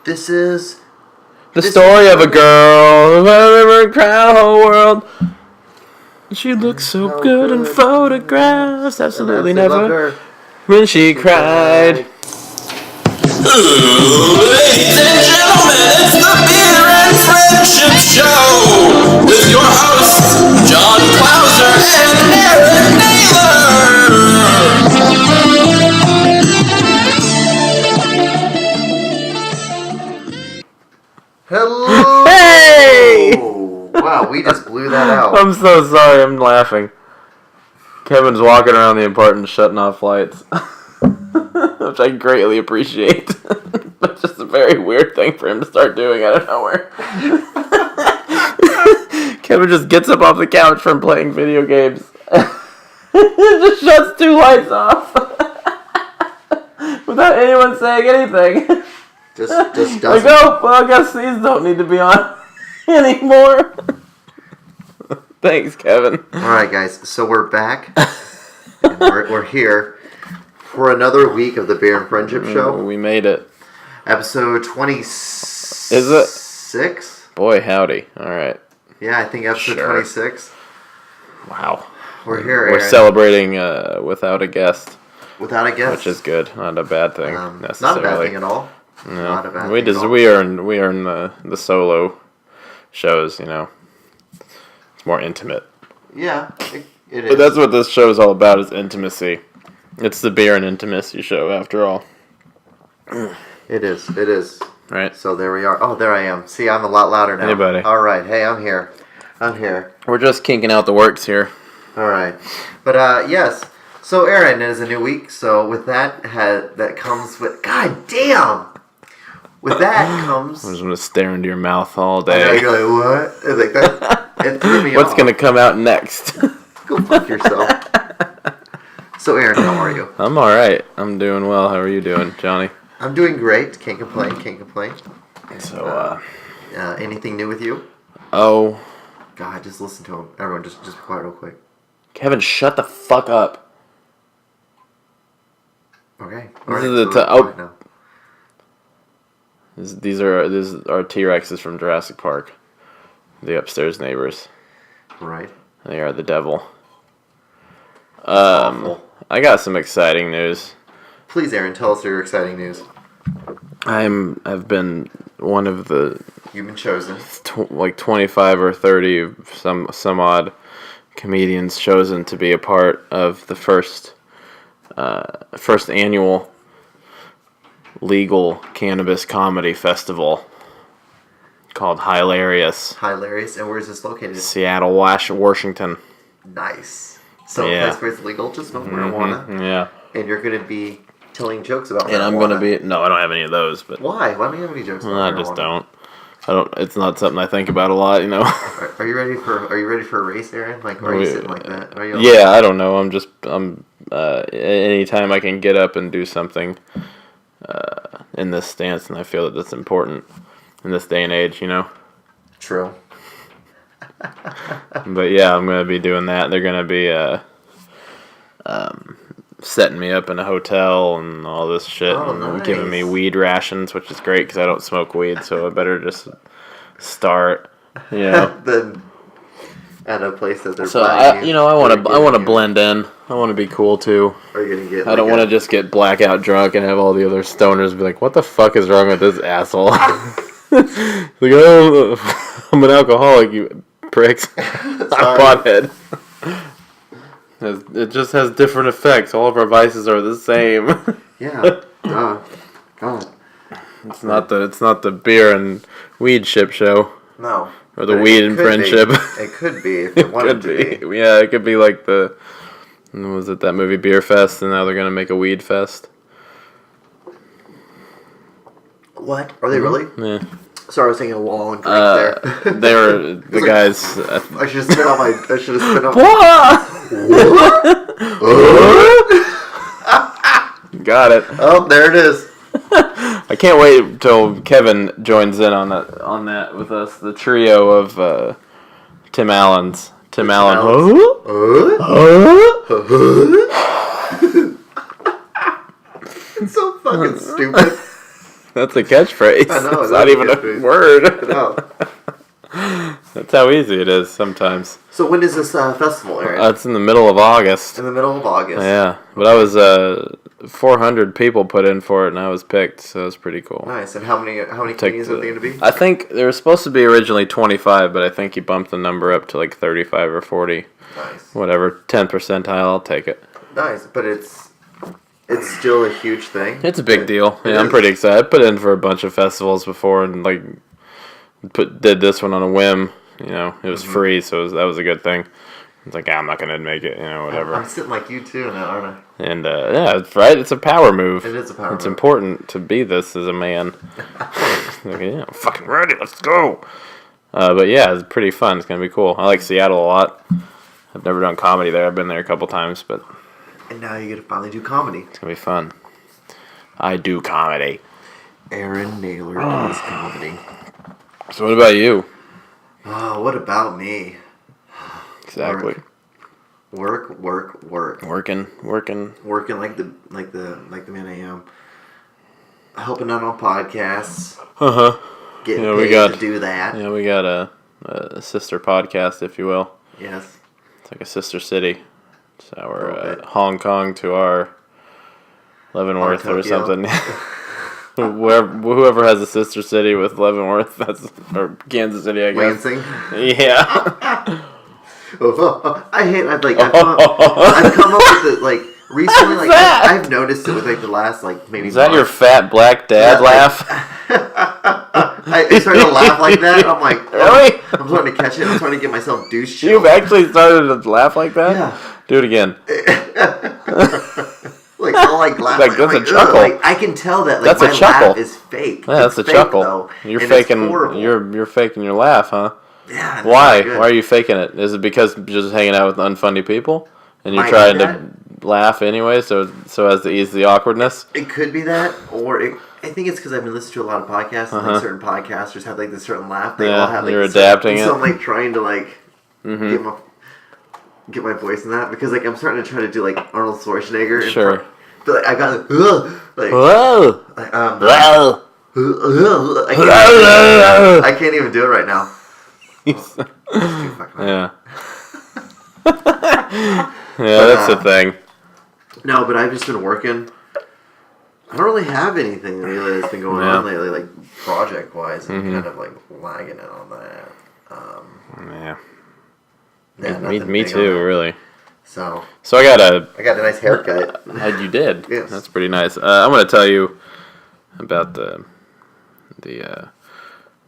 This is the story of a girl who ever cried the whole world. She looks so good in photographs. Absolutely never. When she cried. Ladies and gentlemen, it's the Beer and Friendship Show with your hosts, John Clauser and Aaron Naylor. Hello! Hey! Wow, we just blew that out. I'm so sorry, I'm laughing. Kevin's walking around the apartment shutting off lights. Which I greatly appreciate. But just a very weird thing for him to start doing out of nowhere. Kevin just gets up off the couch from playing video games. Just shuts 2 lights off. Without anyone saying anything. Just doesn't. Like, oh, well, I guess these don't need to be on anymore. Thanks, Kevin. Alright, guys, so we're back. And we're here for another week of the Beer and Friendship Show. We made it. Episode 26. Is it? 6? Boy, howdy. Alright. Yeah, I think episode 26. Wow. We're here, We're Aaron. celebrating without a guest. Without a guest. Which is good. Not a bad thing, necessarily. Not a bad thing at all. No. Not a bad we thing at all. We earn the solo shows, you know. It's more intimate. Yeah, it is. But that's what this show is all about, is intimacy. It's the beer and intimacy show, after all. It is. Right. So there we are. Oh, there I am. See, I'm a lot louder now. Hey, buddy. All right. Hey, I'm here. We're just kinking out the works here. All right. But, yes. So, Aaron, it is a new week. So, with that, that comes with... God damn! With that comes... I'm just going to stare into your mouth all I know, day. you're like, what? It's like that. It threw me What's off. going to come out next? Go fuck yourself. So, Aaron, how are you? I'm alright. I'm doing well. How are you doing, Johnny? I'm doing great. Can't complain. So, anything new with you? Oh... God, just listen to him. Everyone, just be quiet real quick. Kevin, shut the fuck up. Okay. This is the These are T-Rexes from Jurassic Park. The upstairs neighbors. Right. They are the devil. Awful. I got some exciting news. Please, Aaron, tell us your exciting news. I've been one of the You've been chosen. 25 or 30 some odd comedians chosen to be a part of the first annual legal cannabis comedy festival called Hilarious. Hilarious. And where is this located? Seattle, Washington. Nice. So, Yeah. a place where it's legal to smoke marijuana. Yeah. And you're going to be telling jokes about marijuana. And I'm gonna be I don't have any of those, but Why? Why don't you have any jokes about I marijuana? just don't. It's not something I think about a lot, you know. Are you ready for a race, Aaron? Like, or are you sitting like that? Are you Yeah, I don't know. Anytime I can get up and do something in this stance, and I feel that that's important in this day and age, you know. True. But yeah, I'm gonna be doing that. They're gonna be setting me up in a hotel and all this shit, Oh, and nice. giving me weed rations, which is great because I don't smoke weed, so I better just start, you know. Then at a place that they're So buying I want to blend in. I want to be cool too. Are you gonna get? I don't want to just get blackout drunk and have all the other stoners be like, "What the fuck is wrong with this asshole?" Like, oh, I'm an alcoholic, you pricks. I'm pothead. It just has different effects. All of our vices are the same. Yeah. God. It's not the beer and weed ship show. No. Or the But weed it and could friendship. be. It could be if it wanted to be. Yeah, it could be like was it that movie Beer Fest, and now they're gonna make a weed fest. What? Are they really? Yeah. Sorry, I was taking a long drink there. They were the like- guys. I should have spit out my. I should have spit out. Got it. Oh, there it is. I can't wait till Kevin joins in on that with us. The trio of Tim Allen's. Tim Allen. It's so fucking stupid. That's a catchphrase. I know, It's that's not a even catchphrase. a word. No. That's how easy it is sometimes. So when is this festival, Aaron? It's in the middle of August. In the middle of August. Yeah, but I was 400 people put in for it, and I was picked, so it was pretty cool. Nice. And how many comedians are they going to be? I think there was supposed to be originally 25, but I think he bumped the number up to like 35 or 40. Nice. Whatever, 10 percentile, I'll take it. Nice, but it's still a huge thing. It's a big deal. Yeah, I'm pretty excited. I put in for a bunch of festivals before, and like did this one on a whim. You know, it was free, so that was a good thing. It's like, I'm not gonna make it, whatever. I'm sitting like you too now, aren't I? And yeah, it's right. It's a power move. It is a power move. It's important to be this as a man. Like, yeah, I'm fucking ready. Let's go. But yeah, it's pretty fun. It's gonna be cool. I like Seattle a lot. I've never done comedy there. I've been there a couple times, but And now you get to finally do comedy. it's gonna be fun. I do comedy. Aaron Naylor does comedy. So what about you? Oh, what about me? Exactly. Work. Working. Working like the man I am. Helping out on podcasts. Getting paid to do that. Yeah, we got a sister podcast, if you will. Yes. It's like a sister city. It's our Hong Kong to our Leavenworth or something. Whoever has a sister city with Leavenworth, or Kansas City, I guess. Lansing. Yeah. I've come up with it recently. Like I've noticed it with the last maybe. Is that your fat black dad laugh? I started to laugh like that. I'm like, really? I'm starting to catch it. I'm starting to get myself douche. You've actually started to laugh like that? Yeah. Do it again. I'll laugh. That's a chuckle. I can tell that that's my a chuckle. laugh is fake. Yeah, that's it's a fake, chuckle. Though, You're and faking. It's horrible. You're faking your laugh, huh? Yeah. Why? Why are you faking it? Is it because you're just hanging out with unfunny people and you're trying to laugh anyway, so as to ease the awkwardness? It could be that, or I think it's because I've been listening to a lot of podcasts, and certain podcasters have this certain laugh. They all have you're adapting it. So I'm trying to get my voice in that because I'm starting to try to do Arnold Schwarzenegger. Sure. But I got whoa. I can't even do it right now. Yeah. Yeah, that's the thing. No, but I've just been working. I don't really have anything really that's been going on lately, project wise. I'm kind of lagging it on that. Me too, really. So I got a nice haircut. You did. Yes. That's pretty nice. I'm gonna tell you about the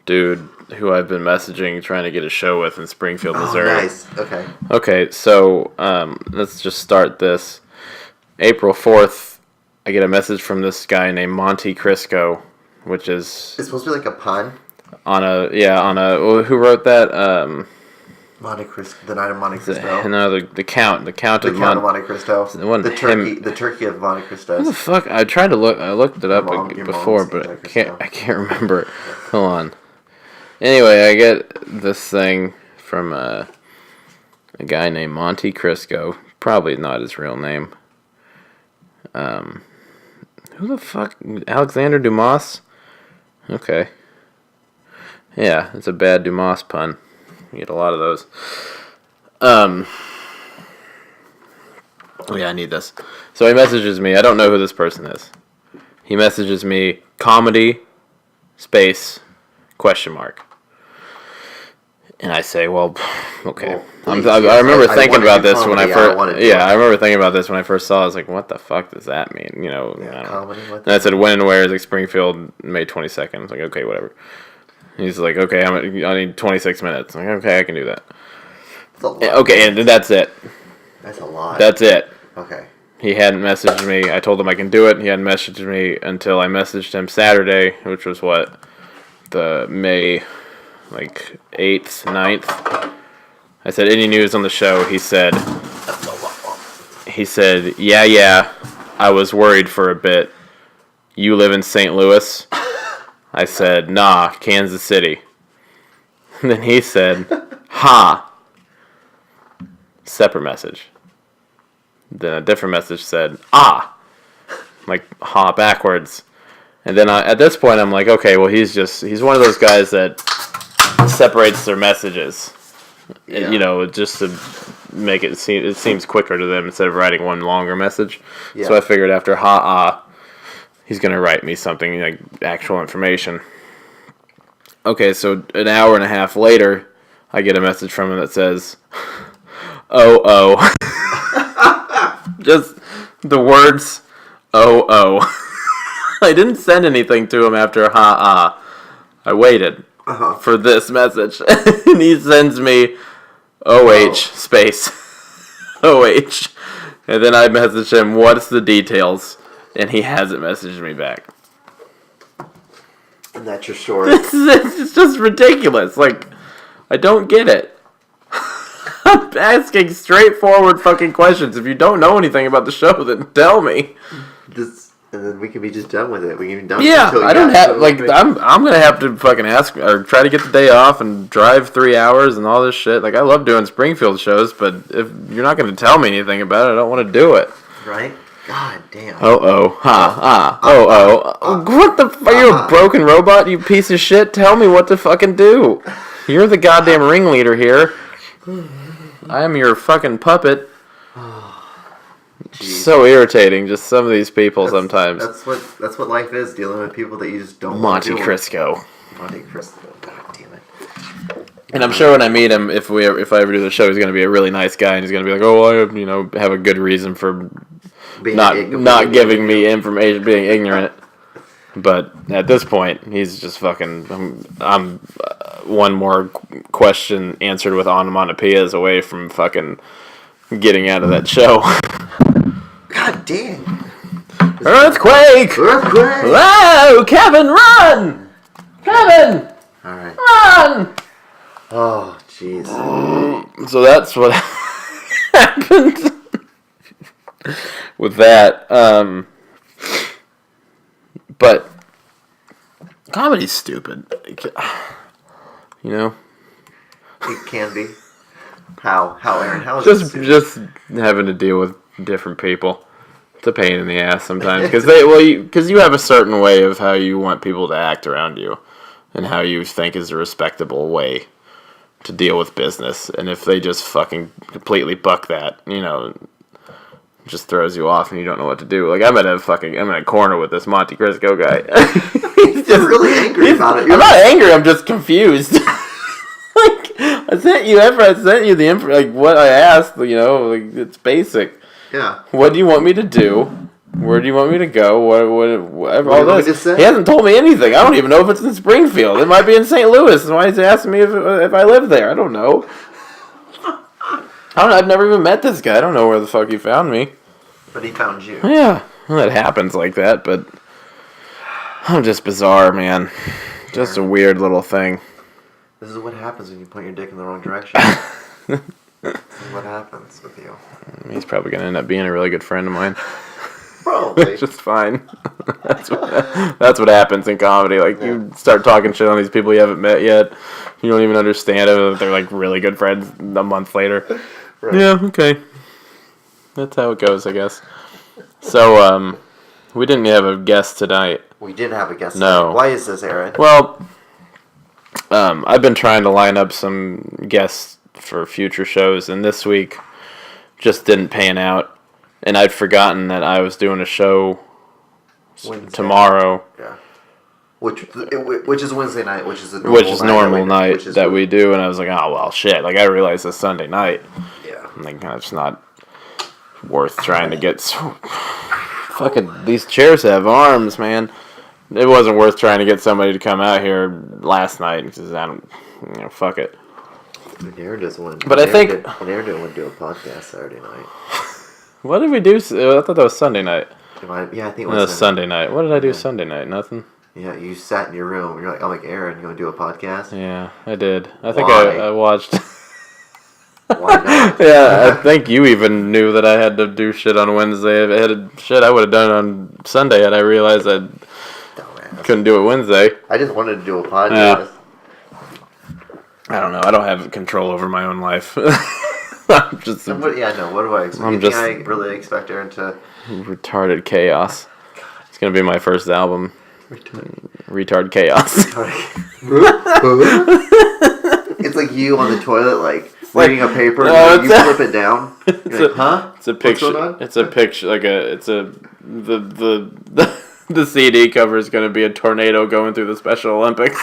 dude who I've been messaging trying to get a show with in Springfield, Missouri. Oh, nice. Okay. Okay, so let's just start this. April 4th, I get a message from this guy named Monte Crisco, which is... It's supposed to be a pun? Who wrote that? Monte Cristo, the Night of Monte Cristo. No, the Count of Monte Cristo. The turkey of Monte Cristo. What the fuck? I tried to look. I looked it up Your before, mom's but Monte I can't remember it. Hold on. Anyway, I get this thing from a guy named Monte Crisco. Probably not his real name. Who the fuck? Alexander Dumas? Okay. Yeah, it's a bad Dumas pun. You get a lot of those. Yeah, I need this. So he messages me. I don't know who this person is. He messages me, comedy, space, ? And I say, well, okay. Well, I remember thinking about this when I first. I remember thinking about this when I first saw it. I was like, what the fuck does that mean? I don't know. Comedy. And I said, when and where is Springfield, May 22nd. I was like, okay, whatever. He's like, okay, I need 26 minutes. I'm like, okay, I can do that. That's a lot. Okay, and that's it. That's a lot. That's it. Okay. He hadn't messaged me. I told him I can do it. He hadn't messaged me until I messaged him Saturday, which was the May 8th, 9th. I said, any news on the show? He said, yeah, I was worried for a bit. You live in St. Louis? I said, nah, Kansas City. And then he said, ha. Separate message. Then a different message said, ah. Ha backwards. And then at this point, I'm like, okay, well, he's one of those guys that separates their messages. Yeah. You know, just to make it seems quicker to them instead of writing one longer message. Yeah. So I figured after he's going to write me something like actual information. Okay, so an hour and a half later, I get a message from him that says, oh. Just the words, oh. I didn't send anything to him after I waited for this message. And he sends me OH space. OH. And then I message him, what's the details? And he hasn't messaged me back. And that's your story. It's just ridiculous. Like, I don't get it. I'm asking straightforward fucking questions. If you don't know anything about the show, then tell me. And then we can be just done with it. We can be done. Yeah, I don't have I'm gonna have to fucking ask or try to get the day off and drive 3 hours and all this shit. Like I love doing Springfield shows, but if you're not gonna tell me anything about it, I don't want to do it. Right? God damn. Oh. What the? Are you a broken robot? You piece of shit! Tell me what to fucking do. You're the goddamn ringleader here. I am your fucking puppet. Jeez. So irritating, just some of these people sometimes. That's what life is, dealing with people that you just don't Monte want to Crisco. Monte Crisco. God damn it. And I'm sure when I meet him, if I ever do the show, he's gonna be a really nice guy, and he's gonna be like, "Oh, I have a good reason for not giving me information, being ignorant." But at this point, he's just fucking. I'm one more question answered with onomatopoeias away from fucking getting out of that show. God damn. Earthquake! Whoa, Kevin, run! Kevin! Alright. Run! Oh, jeez. So that's what happened with that. But comedy's stupid. You know? It can be. How, Aaron? How is Just having to deal with different people. It's a pain in the ass sometimes because you have a certain way of how you want people to act around you, and how you think is a respectable way to deal with business. And if they just fucking completely buck that, it just throws you off and you don't know what to do. Like I'm in a corner with this Monte Crisco guy. He's just really angry about it. I'm not angry. I'm just confused. I sent you the info, like what I asked, like it's basic. Yeah. What do you want me to do? Where do you want me to go? What all this? He hasn't told me anything. I don't even know if it's in Springfield. It might be in St. Louis. Why is he asking me if I live there? I don't know. I've never even met this guy. I don't know where the fuck he found me. But he found you. Yeah. Well, that happens like that, but I'm just bizarre, man. Just a weird little thing. This is what happens when you point your dick in the wrong direction. This is what happens with you. He's probably going to end up being a really good friend of mine. Probably. It's just fine. That's what happens in comedy. Like, you start talking shit on these people you haven't met yet. You don't even understand them. They're, like, really good friends a month later. Right. Yeah, okay. That's how it goes, I guess. So, we didn't have a guest tonight. We did have a guest No. tonight. Why is this, Aaron? Well, I've been trying to line up some guests for future shows, and this week just didn't pan out. And I'd forgotten that I was doing a show Wednesday. Tomorrow. Yeah. Which is Wednesday night, which is normal night that we do, and I was like, oh well, shit. Like I realized it's Sunday night. Yeah. I'm like, it's not worth trying to get fucking these chairs have arms, man. It wasn't worth trying to get somebody to come out here last night because I don't, fuck it. Aaron doesn't want to. But I think Aaron didn't want to do a podcast Saturday night. What did we do? I thought that was Sunday night. Yeah, I think it was Sunday night. What did I do Sunday night? Nothing. Yeah, you sat in your room. You're like, I'm like, Aaron, you want to do a podcast? Yeah, I did. I think I watched. Why not? Yeah, I think you even knew that I had to do shit on Wednesday. If I had shit I would have done on Sunday had I realized I couldn't do it Wednesday. I just wanted to do a podcast. Yeah. I don't know. I don't have control over my own life. I'm just. What do I expect? I really expect Aaron to. Retarded chaos. It's gonna be my first album. Retard chaos. It's like you on the toilet, like reading a paper, No, and you flip it down. You're like, huh? It's a picture. What's going on? It's a picture. The CD cover is going to be a tornado going through the Special Olympics.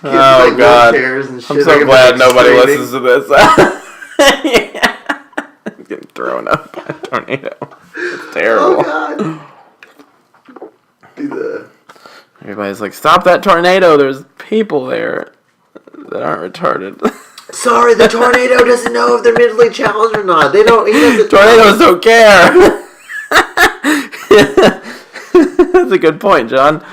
Oh like, God! I'm so glad nobody listens to this. Getting thrown up by a tornado. It's terrible. Oh God! Everybody's like, "Stop that tornado! There's people there that aren't retarded." Sorry, the tornado doesn't know if they're mentally challenged or not. They don't. He doesn't. Tornadoes don't care. That's a good point, John.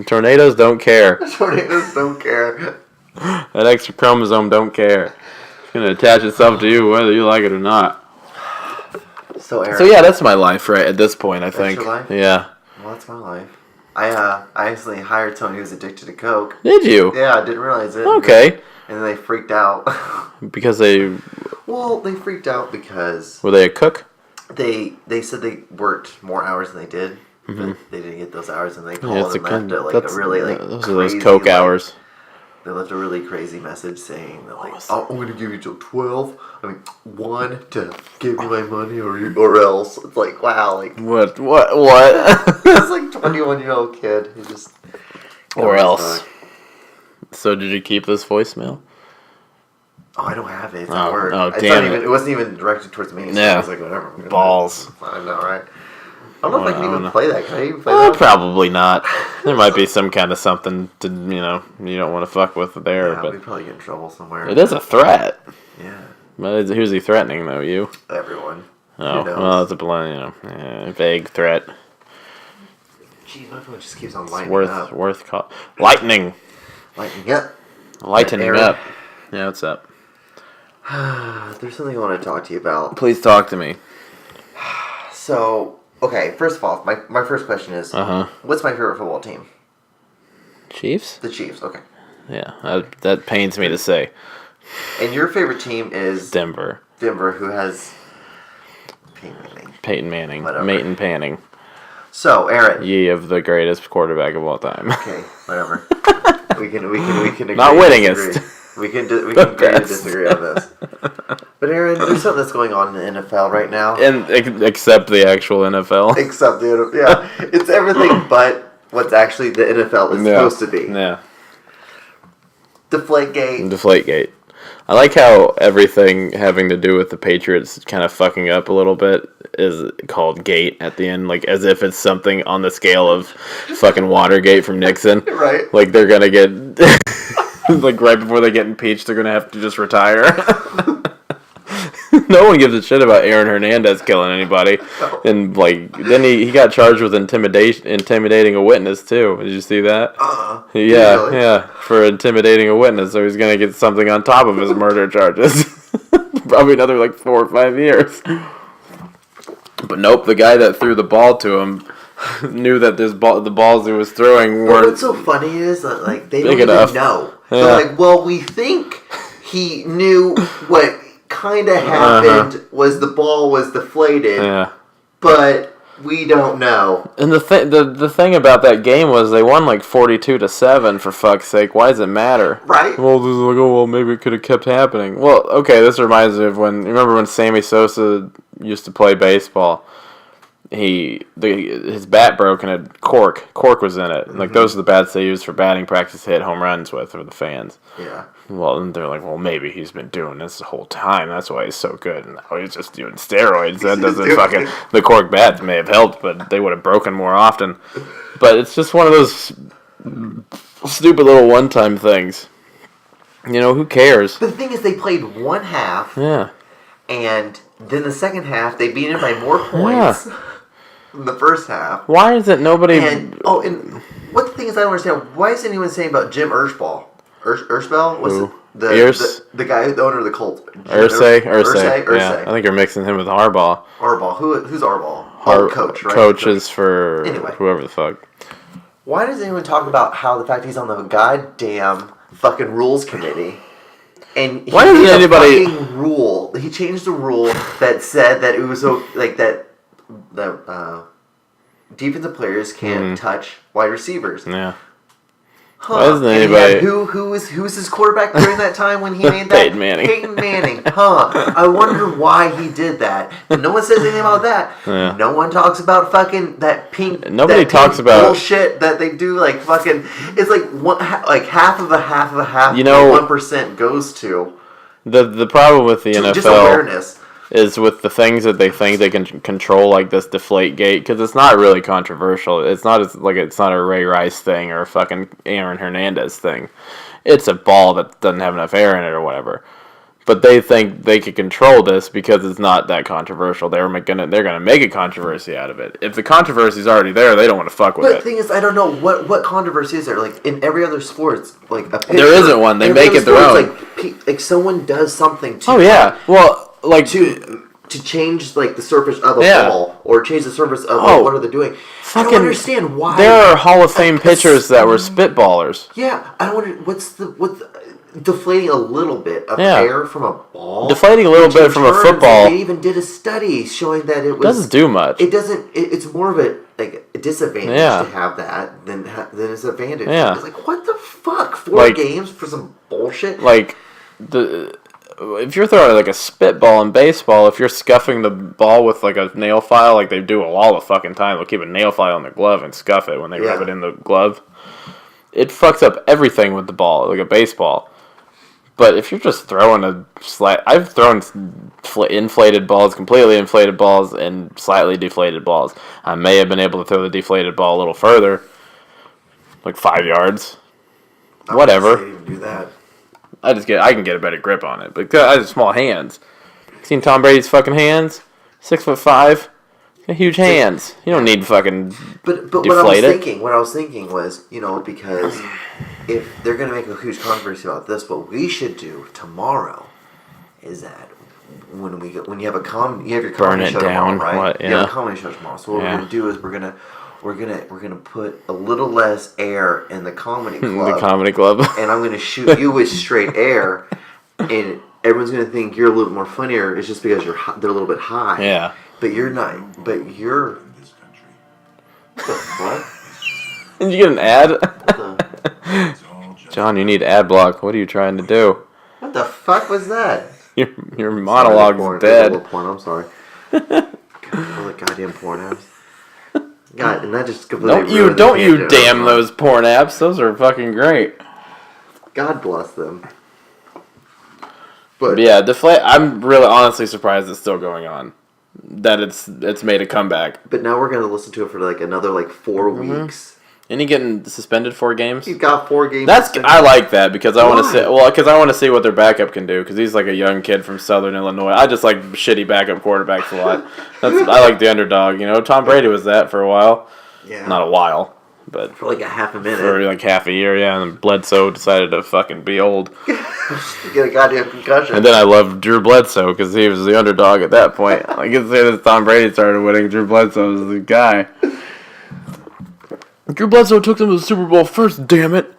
Tornadoes don't care. Tornadoes don't care. That extra chromosome don't care. It's gonna attach itself to you whether you like it or not. So, Aaron, So yeah, that's my life right at this point. I think. your life? Yeah. Well, that's my life. I actually hired someone who was addicted to coke. Did you? Yeah, I didn't realize it. Okay. And then they freaked out. Because they Well, they freaked out because were they a cook? they said they worked more hours than they did. Mm-hmm. But they didn't get those hours, and they Yeah, called it's and a kind left of, a really those crazy, are those coke hours. They left a really crazy message saying that I'm going to give you till 12. I mean 1 to give me my money or else. It's like wow, like What? it's like 21-year-old kid who just Or else. So did you keep this voicemail? Oh, I don't have it. It's at work. Oh, It's damn not it. even, it wasn't even directed towards me. So Yeah. I was like, whatever. Balls. I know, right? I don't know if I can even play that. Can I even play Oh, that? probably not. There might be some kind of something to you don't want to fuck with there, Yeah, but we'd probably get in trouble somewhere. it is a threat. Yeah, But who's he threatening though? You? everyone. Oh, Who knows? well, it's a vague threat. Jeez, my phone just keeps on It's lighting worth up. call. Lightning, lightening Aaron. up. Yeah, what's up? There's something I want to talk to you about. Please talk to me. So, okay, first of all, my first question is, what's my favorite football team? Chiefs? The Chiefs, okay. Yeah, that pains me to say. And your favorite team is Denver. Denver, who has Peyton Manning. Whatever. Peyton Panning. So, Aaron. Ye of the greatest quarterback of all time. Okay, whatever. we can agree. Not to winningest. disagree. We can agree to best. disagree on this. But Aaron, there's something that's going on in the NFL right now. And except the actual NFL. Except the NFL, yeah, it's everything but what's actually the NFL is supposed to be. Yeah. Deflategate. Deflategate. I like how everything having to do with the Patriots kind of fucking up a little bit is called gate at the end, like as if it's something on the scale of fucking Watergate from Nixon. Right. Like they're gonna get, like right before they get impeached, they're gonna have to just retire. No one gives a shit about Aaron Hernandez killing anybody. No. And like then he got charged with intimidating a witness too. Did you see that? Yeah, Really? yeah, for intimidating a witness. So he's gonna get something on top of his murder charges. Probably another like 4 or 5 years. But nope, the guy that threw the ball to him knew that the balls he was throwing But weren't what's so funny is that like they big don't enough. even know. Yeah. They're like, well, we think he knew what kind of happened was the ball was deflated, Yeah. but we don't know. And the thing about that game was they won like 42-7 for fuck's sake. Why does it matter? Right? Well, this is like, oh well, maybe it could have kept happening. Well, okay, this reminds me of remember when Sammy Sosa used to play baseball. His bat broke and a cork was in it. Like those are the bats they use for batting practice to hit home runs with for the fans. Yeah. Well, and they're like, well, maybe he's been doing this the whole time. That's why he's so good. And now he's just doing steroids. That doesn't fucking... The cork bats may have helped, but they would have broken more often. But it's just one of those stupid little one-time things. You know, who cares? The thing is, they played one half, Yeah. and then the second half, they beat it by more points than the first half. Why is it nobody... And what the thing is, I don't understand. Why is anyone saying about Jim Urshball? Urshbell? Was Who? it the guy, the owner of the Colts? Ursay. Ursay. Yeah, I think you're mixing him with Harbaugh. Harbaugh. Who's Harbaugh? Coach, right? Coaches for Anyway. whoever the fuck. Why does anyone talk about how the fact he's on the goddamn fucking rules committee? And Why doesn't anybody rule? He changed the rule that said that it was like that defensive players can't touch wide receivers. Yeah. Huh. Why isn't And he anybody- had who was his quarterback during that time when he made that? Peyton Manning. Peyton Manning. Huh. I wonder why he did that. No one says anything about that. Yeah. No one talks about fucking that pink. Nobody that talks pink about- bullshit that they do. Like fucking, it's like like half of a half of a half. You know- 1% goes to The problem with the just NFL awareness. is with the things that they think they can control, like this deflate gate, because it's not really controversial. It's not it's not a Ray Rice thing or a fucking Aaron Hernandez thing. It's a ball that doesn't have enough air in it or whatever. But they think they can control this because it's not that controversial. They're gonna make a controversy out of it. If the controversy's already there, they don't want to fuck with But the it. thing is, I don't know what controversy is there. Like in every other sports, like a pitcher, There isn't one. They every make other it their sports, own. Like someone does something to Oh yeah, well, like to change like the surface of a Yeah. ball or change the surface of Oh, what are they doing? I fucking- don't understand why. there are Hall of Fame pitchers that were spitballers. Yeah, I don't under what's deflating a little bit of Yeah. air from a ball. Deflating a little which bit in from a turn, football They even did a study showing that it was doesn't do much. It doesn't. It's more of a disadvantage Yeah. to have that than it's an advantage. Yeah. It's like what the fuck? 4 Like- games for some bullshit. Like if you're throwing like a spitball in baseball, if you're scuffing the ball with like a nail file, like they do all the fucking time, they'll keep a nail file in the glove and scuff it when they rub Yeah. it in the glove. It fucks up everything with the ball, like a baseball. But if you're just throwing I've thrown inflated balls, completely inflated balls, and slightly deflated balls. I may have been able to throw the deflated ball a little further, like 5 yards. Whatever. I didn't even do that. I can get a better grip on it, but I have small hands. Seen Tom Brady's fucking hands? 6'5", got huge hands. You don't need fucking But deflate it. what I was thinking was, because if they're gonna make a huge controversy about this, what we should do tomorrow is that when you have you have your comedy Burn it show down, tomorrow, right? what, You have yeah. a comedy show tomorrow. So what Yeah. we're gonna do is we're gonna put a little less air in the comedy club, The comedy club. and I'm gonna shoot you with straight air, and everyone's gonna think you're a little bit more funnier. It's just because they're a little bit high. Yeah. But you're not. But you're. What? Did you get an ad? the John, you need ad block. What are you trying to do? What the fuck was that? Your monologue's Sorry, dead. porn, I'm sorry. God, all the goddamn porn apps. God, and that just completely ruined the Don't you tangent. damn those porn apps. Those are fucking great. God bless them. But Yeah, deflate. I'm really honestly surprised it's still going on. That it's made a comeback. But now we're gonna listen to it for like another 4 Mm-hmm. weeks. And he getting suspended 4 games? He's got 4 games. I like that because I want to Why? see. Because I want to see what their backup can do. Because he's like a young kid from Southern Illinois. I just like shitty backup quarterbacks a lot. I like the underdog. Tom Brady was that for a while. Yeah. Not a while, but For like a half a minute. for like half a year. Yeah, and then Bledsoe decided to fucking be old. To get a goddamn concussion. And then I loved Drew Bledsoe because he was the underdog at that point. I can say that Tom Brady started winning. Drew Bledsoe was the guy. Drew Bledsoe took them to the Super Bowl first, damn it.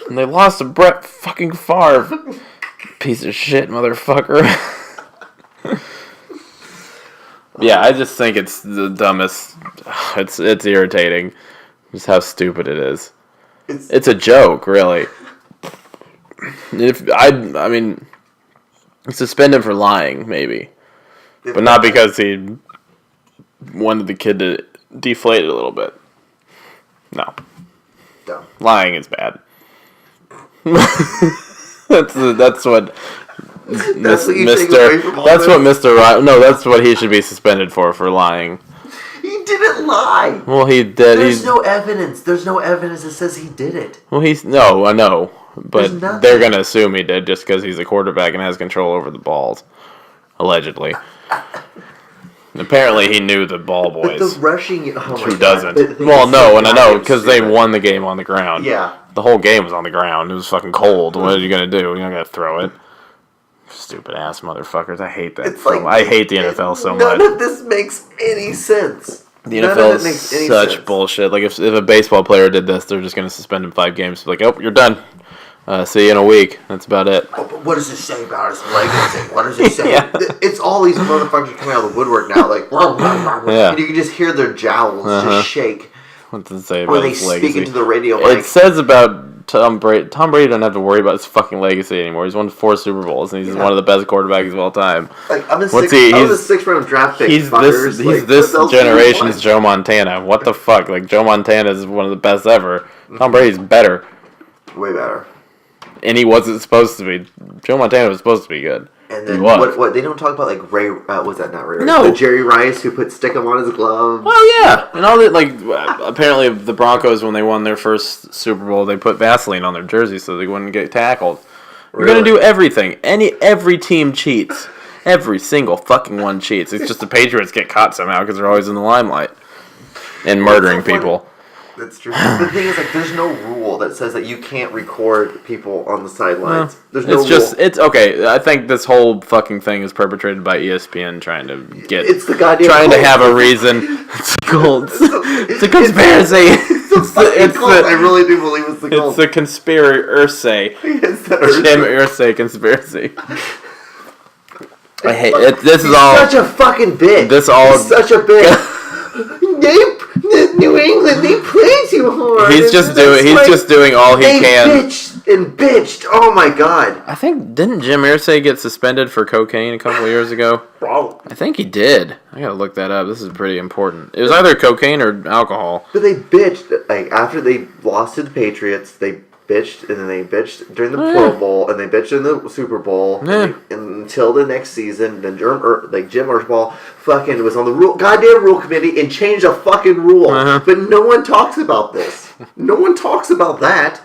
And they lost to Brett fucking Favre. Piece of shit, motherfucker. Yeah, I just think it's the dumbest. It's irritating. Just how stupid it is. It's a joke, really. I mean, suspend him for lying, maybe. But not because he wanted the kid to deflate it a little bit. No. Dumb. Lying is bad. that's what That's what you take away from all That's this? what Mr. Ryan. No, that's what he should be suspended for lying. He didn't lie. Well, he did. There's no evidence. There's no evidence that says he did it. Well, no, I know, but There's nothing. they're gonna assume he did just because he's a quarterback and has control over the balls, allegedly. And apparently, he knew the ball But boys. the rushing. Oh my Who God. doesn't? The thing Well, is, no, so and I know goddamn because they stupid. won the game on the ground. Yeah. The whole game was on the ground. It was fucking cold. What are you gonna do? You're not gonna throw it. Stupid ass motherfuckers. I hate that. It's like I hate the NFL so None much. of this makes any sense. The None NFL of it makes any is such sense. bullshit. Like if a baseball player did this, they're just gonna suspend him 5 games. Like, oh, you're done. See you in a week. That's about it. Oh, but what does it say about his legacy? What does it say? Yeah. It's all these motherfuckers coming out of the woodwork now, like, Yeah. and you can just hear their jowls just shake. What does it say Or about they his speak legacy? into the radio like... It says about Tom Brady. Tom Brady doesn't have to worry about his fucking legacy anymore. He's won 4 Super Bowls, and he's one of the best quarterbacks of all time. Like, I was a 6th-round draft pick. He's fuckers. this generation's Joe Montana. What the fuck? Like, Joe Montana is one of the best ever. Tom Brady's better. Way better. And he wasn't supposed to be. Joe Montana was supposed to be good. And then what they don't talk about, like, Ray, was that not Ray Rice? No. The Jerry Rice who put stickum on his glove. Oh, yeah. And all that, like, apparently the Broncos, when they won their first Super Bowl, they put Vaseline on their jersey so they wouldn't get tackled. We're going to do everything. Every team cheats. Every single fucking one cheats. It's just the Patriots get caught somehow because they're always in the limelight. And murdering people. That's true. The thing is, like, there's no rule that says that you can't record people on the sidelines. There's no rule. It's okay. I think this whole fucking thing is perpetrated by ESPN trying to get... It's the goddamn trying cult. to have a reason. It's a cult. It's a conspiracy. It's cult. I really do believe it's the cult. It's the conspiracy. It's the Jim Irsay conspiracy. I hate it. This is all... such a fucking bit. It's such a bit. New England, they play too hard. He's just doing all he can. They bitched and bitched. Oh my god. I think, didn't Jim Irsay get suspended for cocaine a couple of years ago? Probably. I think he did. I gotta look that up. This is pretty important. It was either cocaine or alcohol. But they bitched, like, after they lost to the Patriots, they bitched, and then they bitched during the Pro Bowl, and they bitched in the Super Bowl, and until the next season. Then Jim Irsay fucking was on the goddamn rule committee and changed a fucking rule. But no one talks about this. No one talks about that.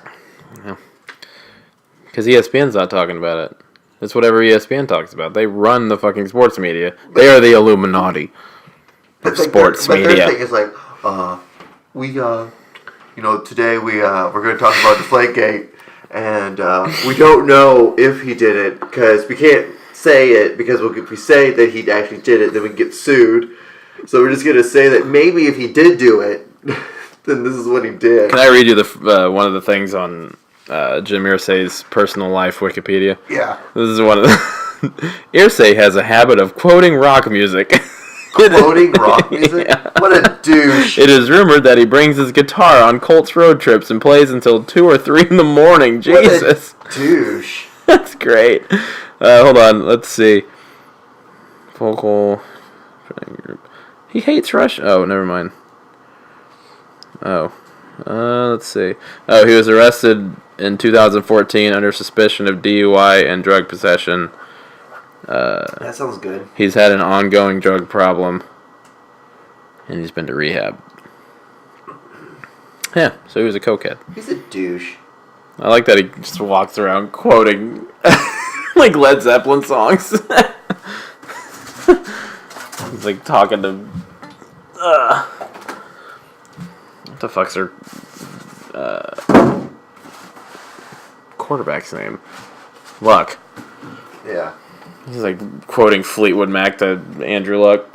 Because ESPN's not talking about it. It's whatever ESPN talks about. They run the fucking sports media. They are the Illuminati of sports media. But their thing is like, today we're going to talk about Deflategate, and we don't know if he did it because we can't say it because if we say that he actually did it, then we get sued. So we're just going to say that maybe if he did do it, then this is what he did. Can I read you the one of the things on Jim Irsay's personal life Wikipedia? Yeah. This is one of the... Irsay has a habit of quoting rock music. Quoting rock music? Yeah. What a douche. It is rumored that he brings his guitar on Colts road trips and plays until 2 or 3 in the morning. Jesus. What a douche. That's great. Hold on. Let's see. Vocal group. He hates Rush. Oh, never mind. Oh. Let's see. Oh, he was arrested in 2014 under suspicion of DUI and drug possession. That sounds good. He's had an ongoing drug problem, and he's been to rehab. Yeah, so he was a cokehead. He's a douche. I like that he just walks around quoting like Led Zeppelin songs. He's like talking to... what the fuck's her quarterback's name? Luck. Yeah. He's like quoting Fleetwood Mac to Andrew Luck.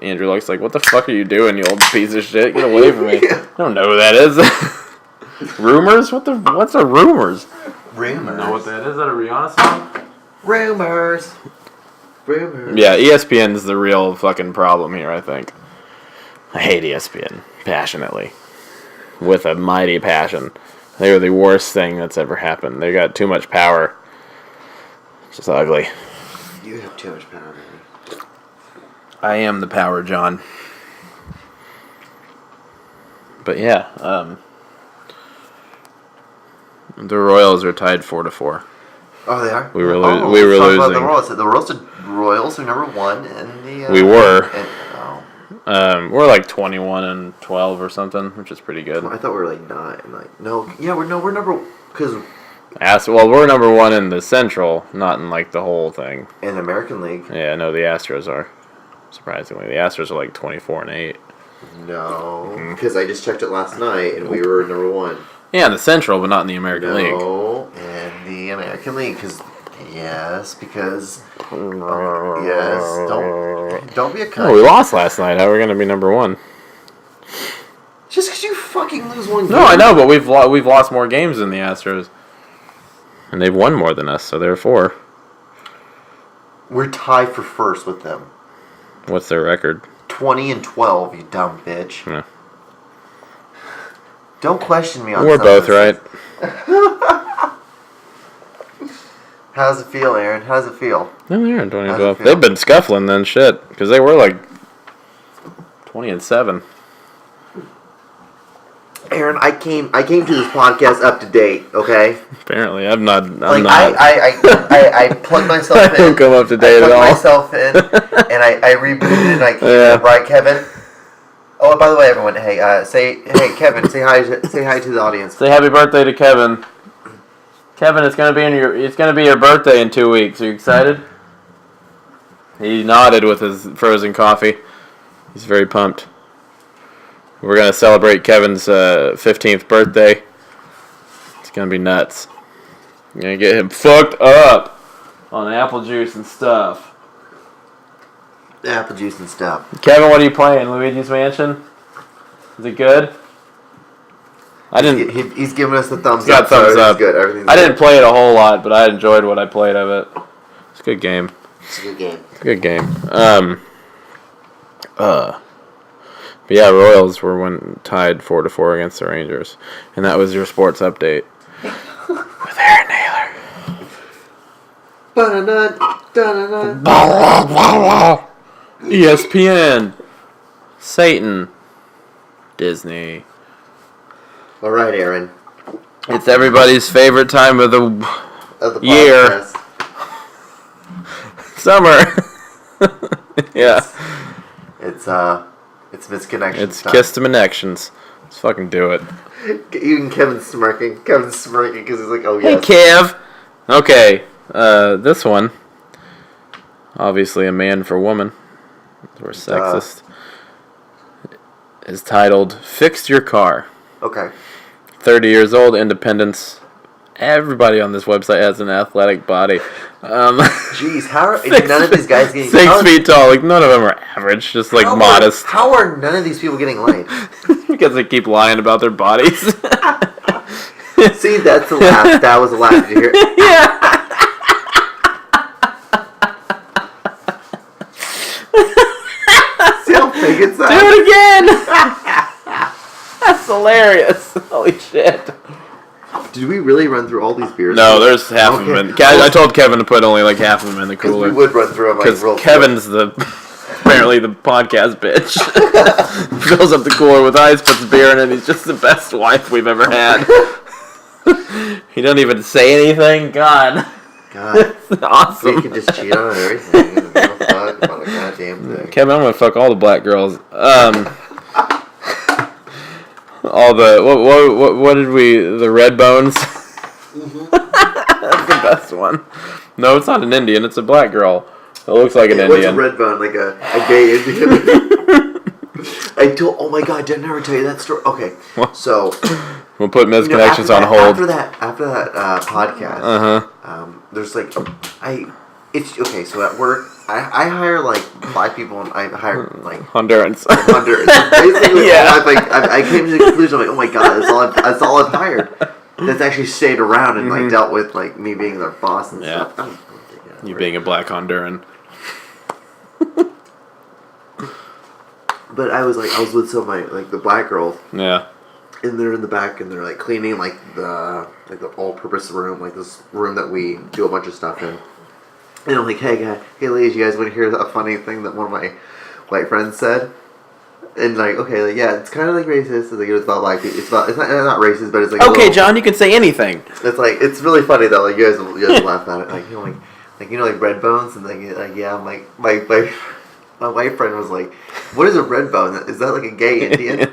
Andrew Luck's like, "What the fuck are you doing, you old piece of shit? Get away from me!" I don't know who that is. Rumors? What's a rumors? Rumors. Know what that is? Is that a Rihanna song? Rumors. Yeah, ESPN is the real fucking problem here, I think. I hate ESPN passionately. With a mighty passion. They are the worst thing that's ever happened. They got too much power. It's just ugly. You have too much power, baby. I am the power, John. But yeah, the Royals are tied 4-4. Oh, they are? We were let's losing. About the Royals. The Royals are number 1 in the... we were. Oh. We're like 21-12 or something, which is pretty good. I thought we were like 9. No. Yeah, we're number... Because... we're number 1 in the Central, not in like the whole thing. In the American League. Yeah, no, the Astros are. Surprisingly, the Astros are like 24-8. No, because I just checked it last night, and we were number 1. Yeah, in the Central, but not in the American League. No, in the American League, because yes, don't be a cunt. Oh, we lost last night. How are we going to be number 1? Just because you fucking lose one game. No, I know, but we've lost more games than the Astros. And they've won more than us, so therefore. We're tied for first with them. What's their record? 20-12, you dumb bitch. Yeah. Don't question me on We're some both of this. right. How does it feel, Aaron? How does it feel? No, they're in How's it 2012. feel? They've been scuffling then, shit. Because they were like 20-7. Aaron, I came to this podcast up to date, okay? Apparently, I'm not. I plugged myself in. I don't come up to date at all. I plugged myself in, and I rebooted and I came in. Right, Kevin? Oh, and by the way, everyone, hey, Kevin, say hi to the audience. Say happy birthday to Kevin. Kevin, it's gonna be your birthday in 2 weeks. Are you excited? He nodded with his frozen coffee. He's very pumped. We're gonna celebrate Kevin's 15th birthday. It's gonna be nuts. We're gonna get him fucked up on apple juice and stuff. Apple juice and stuff. Kevin, what are you playing? Luigi's Mansion? Is it good? I didn't. He's giving us the thumbs Got up. thumbs so up. Good. Everything's I good. didn't play it a whole lot, but I enjoyed what I played of it. It's a good game. It's a good game. It's a good game. But yeah, Royals were tied 4-4 against the Rangers, and that was your sports update with Aaron Naylor. ESPN, Satan, Disney. All right, Aaron. It's everybody's favorite time of the Of the year. podcast. Summer. Yeah. It's misconnection. It's time. Kiss to Connections. Let's fucking do it. Even Kevin's smirking. Kevin's smirking because he's like, oh Hey, yes. Kev. Okay, this one. Obviously a man for woman. We're sexist. Is titled Fix Your Car. Okay. 30 years old, independence. Everybody on this website has an athletic body. Jeez, how are none of these guys getting 6 feet tall. Like, none of them are average. Just, like, modest. How are none of these people getting laid? Because they keep lying about their bodies. See, that's the laugh. That was the laugh. Did you hear it? Yeah. See how fake it sounds? Do it again. That's hilarious. Holy shit. Did we really run through all these beers? No, there's half of them in. I told Kevin to put only like half of them in the Because cooler. we would run through them like Because real Kevin's apparently the podcast bitch. Fills up the cooler with ice, puts beer in it. He's just the best wife we've ever had. He doesn't even say anything. God. God. Awesome. You can just cheat on everything. Give a fuck about a goddamn thing. Kevin, I'm gonna fuck all the black girls. All the what did we the red bones? That's the best one. No, it's not an Indian. It's a black girl. It looks like an What's Indian. a red bone? Like a gay Indian? oh my god, did I never tell you that story? Okay, so We'll put misconnections on hold. After that podcast, there's like it's okay. So at work, I hire like 5 people, and I hire like Hondurans. Hondurans. Basically, Yeah. I came to the conclusion, I'm like, oh my god, that's all I've hired. That's actually stayed around and like dealt with like me being their boss and Yeah. stuff. You being a black Honduran. But I was with some of my like the black girls, Yeah. and they're in the back and they're like cleaning like the all-purpose room, like this room that we do a bunch of stuff in. And I'm like, hey ladies, you guys want to hear a funny thing that one of my white friends said? And like, okay, like, yeah, it's kind of like racist. It's like it's about black people. It's not racist, but it's like Okay, John, you can say anything. It's like it's really funny though. Like you guys will laugh at it. Like like red bones and like yeah. I'm like my white friend was like, what is a red bone? Is that like a gay Indian?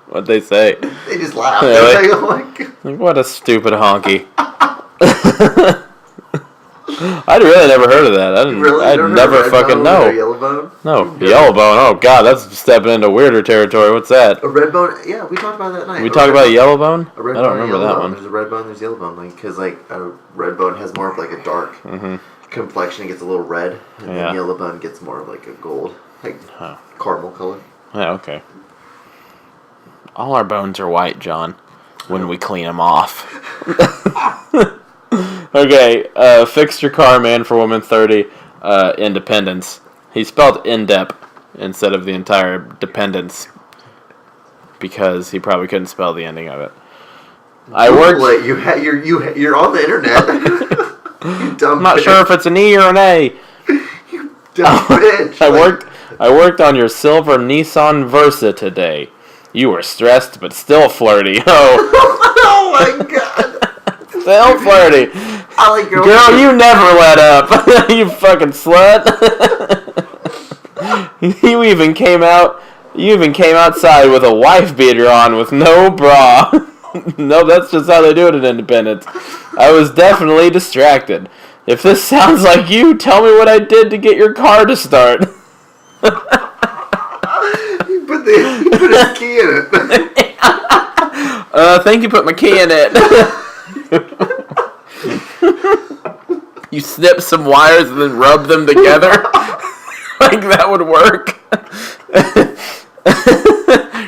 What'd they say? They just laughed. Really? Like, oh my God. Like, what a stupid honky. I'd really never heard of that. I'd never fucking know. Yellow bone? No, yellow bone. Oh god, that's stepping into weirder territory. What's that? A red bone? Yeah, we talked about that night. We talked about yellow bone? A red I bone don't and remember yellow that bone. one. There's a red bone, there's yellow bone, like because like a red bone has more of like a dark complexion, it gets a little red, and then yellow bone gets more of like a gold, like caramel color. Yeah, okay. All our bones are white, John, when we clean them off. Okay, fixed your car, man for woman 30, independence. He spelled indep instead of the entire dependence because he probably couldn't spell the ending of it. I worked. You're on the internet. You dumb I'm not bitch. sure if it's an E or an A. You dumb bitch. I worked on your silver Nissan Versa today. You were stressed but still flirty. Oh, Oh my god. still flirty. I like your Girl, you never let up. You fucking slut. You even came outside with a wife beater on with no bra. No, that's just how they do it in Independence. I was definitely distracted. If this sounds like you, tell me what I did to get your car to start. You put his key in it. Thank you, put my key in it. You snip some wires and then rub them together. Like that would work.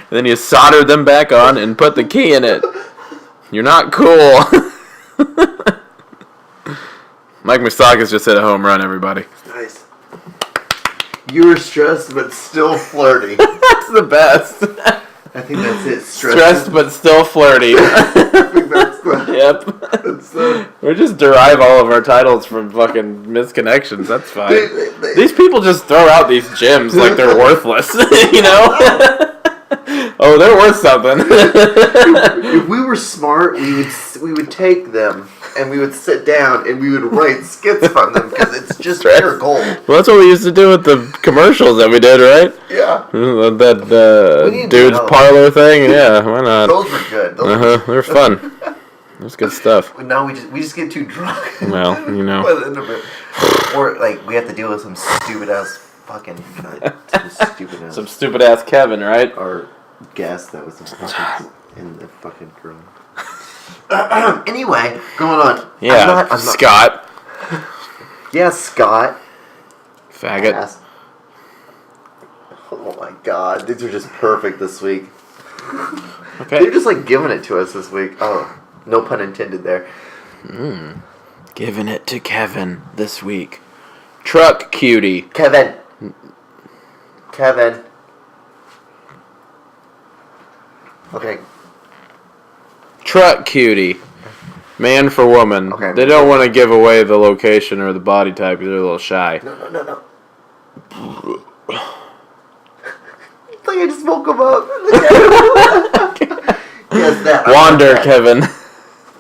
Then you solder them back on and put the key in it. You're not cool. Mike Moustakas just hit a home run, everybody. Nice. You were stressed but still flirty. That's the best. I think that's it. Stressed but still flirty. I think that's the... Yep. That's the... We just derive all of our titles from fucking misconnections. That's fine. These people just throw out these gems like they're worthless. You know? Oh, they're worth something. If we were smart, we would take them and we would sit down and we would write skits from them because it's just pure gold. Well, that's what we used to do with the commercials that we did, right? Yeah. That dude's parlor thing. Yeah, why not? Those were good. They're fun. That's good stuff. Now we just get too drunk. Well, you know. By the end of it. Or like we have to deal with some stupid ass fucking Some stupid ass Kevin, right? Or guess that was the fucking in the fucking room. Anyway, going on. Yeah, I'm Scott. Yeah, Scott. Faggot. Ass. Oh my god, these are just perfect this week. Okay. They're just like giving it to us this week. Oh, no pun intended there. Giving it to Kevin this week. Truck cutie. Kevin. Okay. Truck cutie. Man for woman. Okay. They don't want to give away the location or the body type because they're a little shy. No. It's like I just woke him up. Yes, that. Wander, Kevin.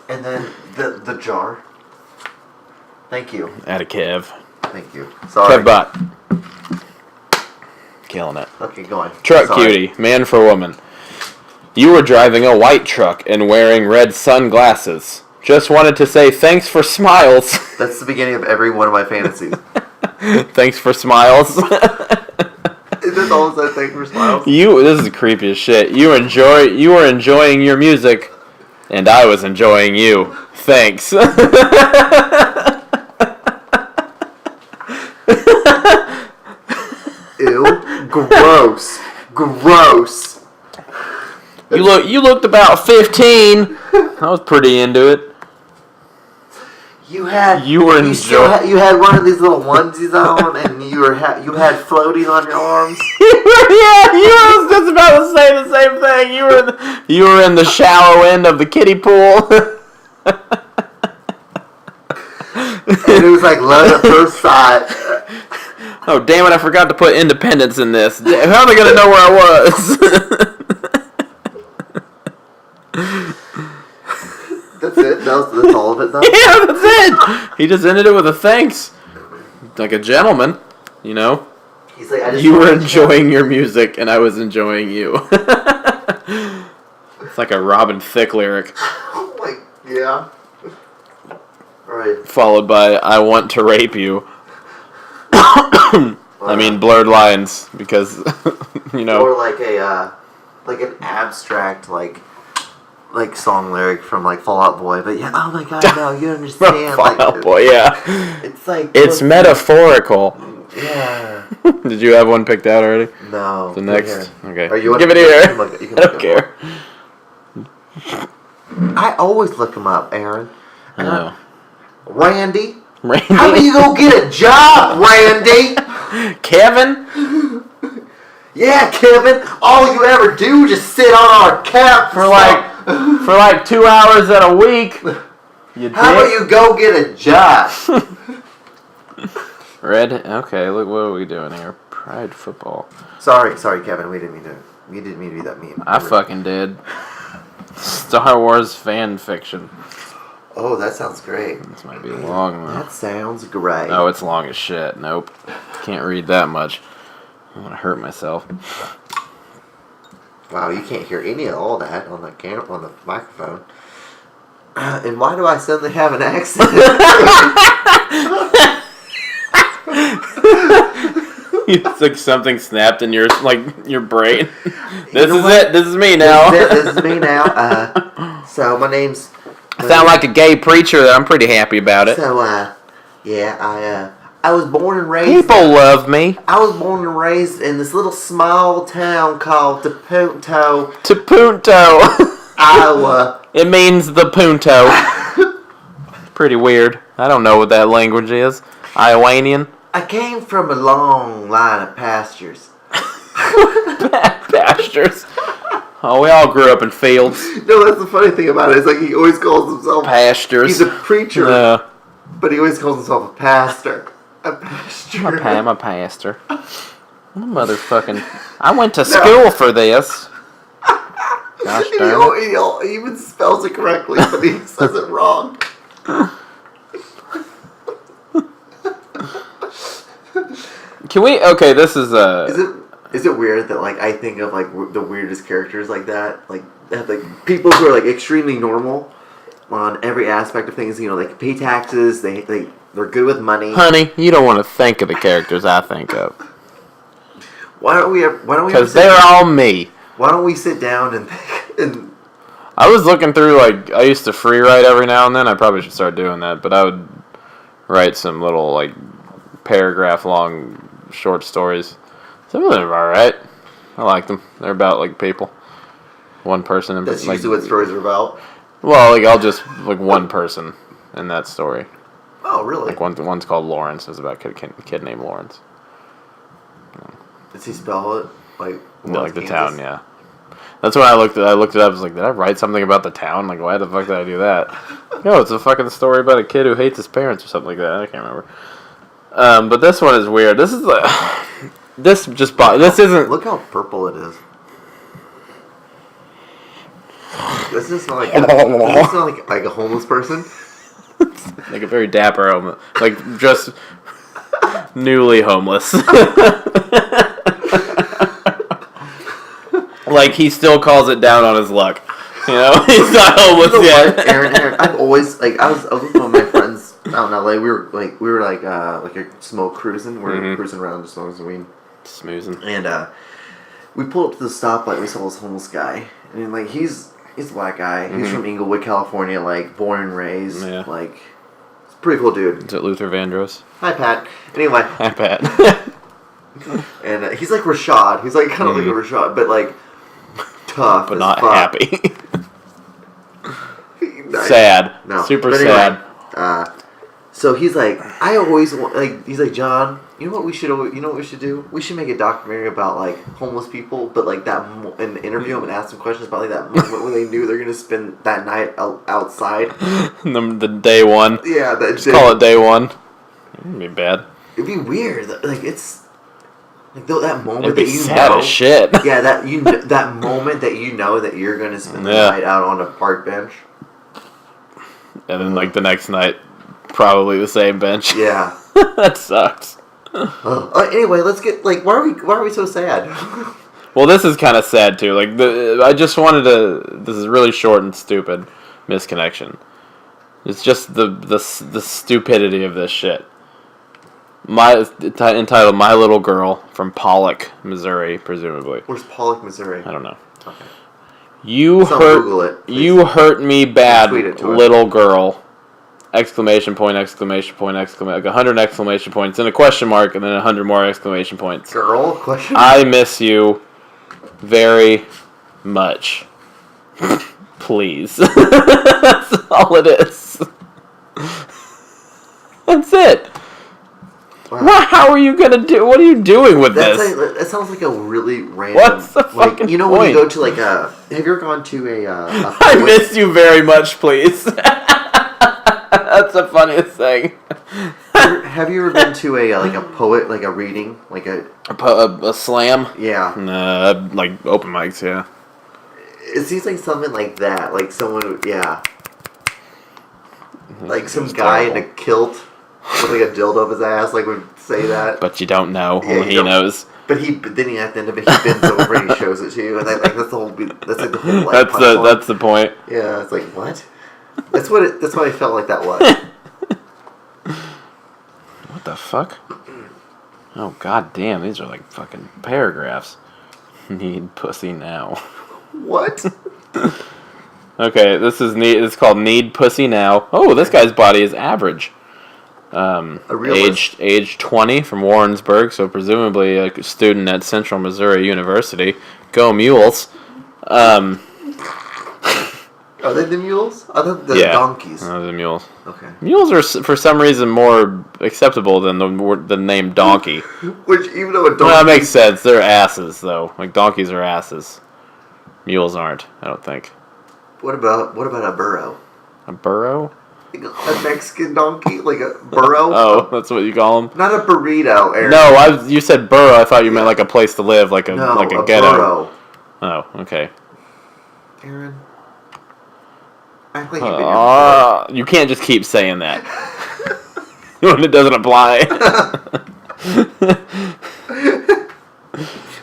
And then the jar. Thank you. Atta Kev. Thank you. Sorry. Kevbot. Killing it. Okay, go on. Truck Sorry. cutie. Man for woman. You were driving a white truck and wearing red sunglasses. Just wanted to say thanks for smiles. That's the beginning of every one of my fantasies. Thanks for smiles. Is this all it says? Thanks for smiles? This is creepy as shit. You were enjoying your music, and I was enjoying you. Thanks. Ew. Gross. You looked about 15. I was pretty into it. You had one of these little onesies on, and you had floaties on your arms. Yeah, you was just about to say the same thing. You were in the shallow end of the kiddie pool. And it was like love at first sight. Oh damn it! I forgot to put Independence in this. How am I gonna know where I was? That's it. That's all of it, though. Yeah, that's it. He just ended it with a thanks, like a gentleman, you know. He's like, You were enjoying your music, and I was enjoying you. It's like a Robin Thicke lyric. Like, yeah. All right. Followed by "I want to rape you." I mean, blurred lines because you know. Or like an abstract like song lyric from like Fall Out Boy, but yeah, oh my god, no, you understand? Fall Out Boy, yeah. It's like it's metaphorical. Yeah. Did you have one picked out already? No. The next, okay. Are you give it here. You can I don't care. I always look them up, Aaron. I know. Randy. Randy. How about you go get a job, Randy? Kevin. Yeah, Kevin. All you ever do is just sit on our couch For like 2 hours at a week. How about you go get a job? Red. Okay, look, what are we doing here? Pride football. Sorry, Kevin. We didn't mean to be that mean. I fucking did. Star Wars fan fiction. Oh, that sounds great. This might be long though. That sounds great. Oh, it's long as shit. Nope. Can't read that much. I'm gonna hurt myself. Wow, you can't hear any of all that on the camera, on the microphone. And why do I suddenly have an accent? It's like something snapped in your brain. This is it. This is me now. This is me now. So my name's. I sound like a gay preacher. That I'm pretty happy about it. So yeah, I was born and raised. People love me. I was born and raised in this little small town called Punto, Punto. Iowa. It means the Punto. Pretty weird. I don't know what that language is. Iowanian. I came from a long line of pastures. Pastures. Oh, we all grew up in fields. No, that's the funny thing about it. It's like he always calls himself Pastures. He's a preacher, but he always calls himself a pastor. A pastor. I'm a pastor. Motherfucking. I went to school for this. Gosh darn it. He even spells it correctly, but he says it wrong. Can we? Okay, this is Is it weird that like I think of like the weirdest characters like that, like people who are like extremely normal on every aspect of things. You know, they can pay taxes. They're good with money. Honey, you don't want to think of the characters I think of. Why don't we? Because they're all me. Why don't we sit down and? I was looking through, like, I used to free write every now and then. I probably should start doing that, but I would write some little, like, paragraph long short stories. Some of them are alright. I like them. They're about, like, people. One person. That's usually what stories are about. Well, like, I'll just, like, one person in that story. Oh, really? Like, one's called Lawrence. It's about a kid named Lawrence. Does he spell it? Like the town, yeah. That's when I looked it up. I was like, did I write something about the town? Like, why the fuck did I do that? No, it's a fucking story about a kid who hates his parents or something like that. I can't remember. But this one is weird. This is this isn't. Look how purple it is. This is not like a homeless person. Like a very dapper homeless, like just newly homeless. Like, he still calls it down on his luck. You know? He's not homeless yet. Aaron, I've always, like, I was with one of my friends out in LA. We were like a smoke cruising. We're cruising around just smoking some weed. Smoozing. And, we pulled up to the stoplight. We saw this homeless guy. And, like, he's a black guy. He's from Inglewood, California, like, born and raised. Yeah. Like, he's a pretty cool dude. Is it Luther Vandross? Hi, Pat. Anyway. Hi, Pat. And he's like Rashad. He's like kind of like a Rashad, but like tough, but as not fuck. happy. Nice. Sad. No. Super But anyway, sad. So he's like, I always want, like, he's like, John, you know what we should do? We should make a documentary about like homeless people, but like that, and interview them and ask them questions about like that moment when they knew they're gonna spend that night outside. The day one. Yeah, Just call it day one. It'd be bad. It'd be weird. Like it's. Like that moment It'd be that you sad know, as shit. Yeah, that moment that you know that you're gonna spend the night out on a park bench, and then like the next night, probably the same bench. Yeah, that sucks. Anyway, let's get like why are we so sad? Well, this is kind of sad too. Like I just wanted to. This is really short and stupid misconnection. It's just the stupidity of this shit. Entitled "My Little Girl" from Pollock, Missouri, presumably. Where's Pollock, Missouri? I don't know. Okay. Google it, you hurt me bad, little girl! Exclamation point! Exclamation point! Exclamation! Like 100 exclamation points and a question mark, and then 100 more exclamation points. Girl? Question. I miss you very much. Please. That's all it is. That's it. Wow. How are you gonna do? What are you doing with this? That sounds like a really random. What's the fucking when point? you go to like a. Have you ever gone to a I miss you very much, please. That's the funniest thing. Have you ever been to a like a poet, like a reading, like a slam? Yeah. Like open mics, yeah. It seems like something like that, like someone, yeah. Like some guy in a kilt with like a dildo up his ass, like would say that. But you don't know. Yeah, He knows. But then at the end of it, he bends over and he shows it to you, and that's like the whole. That's like the whole. Like, That's the point. Yeah, it's like what? That's what I felt like that was. What the fuck? Oh god damn! These are like fucking paragraphs. Need pussy now. What? Okay, this is It's called Need Pussy Now. Oh, this guy's body is average. Aged 20 from Warrensburg, so presumably a student at Central Missouri University. Go Mules. Are they the mules? I thought they're donkeys. The mules. Okay. Mules are for some reason more acceptable than the name donkey. Which even though a donkey. Well, that makes sense. They're asses though. Like donkeys are asses. Mules aren't. I don't think. What about a burro? A burro? Like a Mexican donkey, like a burro. Oh, that's what you call them. Not a burrito, Aaron. No, you said burro. I thought you meant like a place to live, like a ghetto. Burro. Oh, okay. Aaron. Act like you've been you can't just keep saying that when it doesn't apply.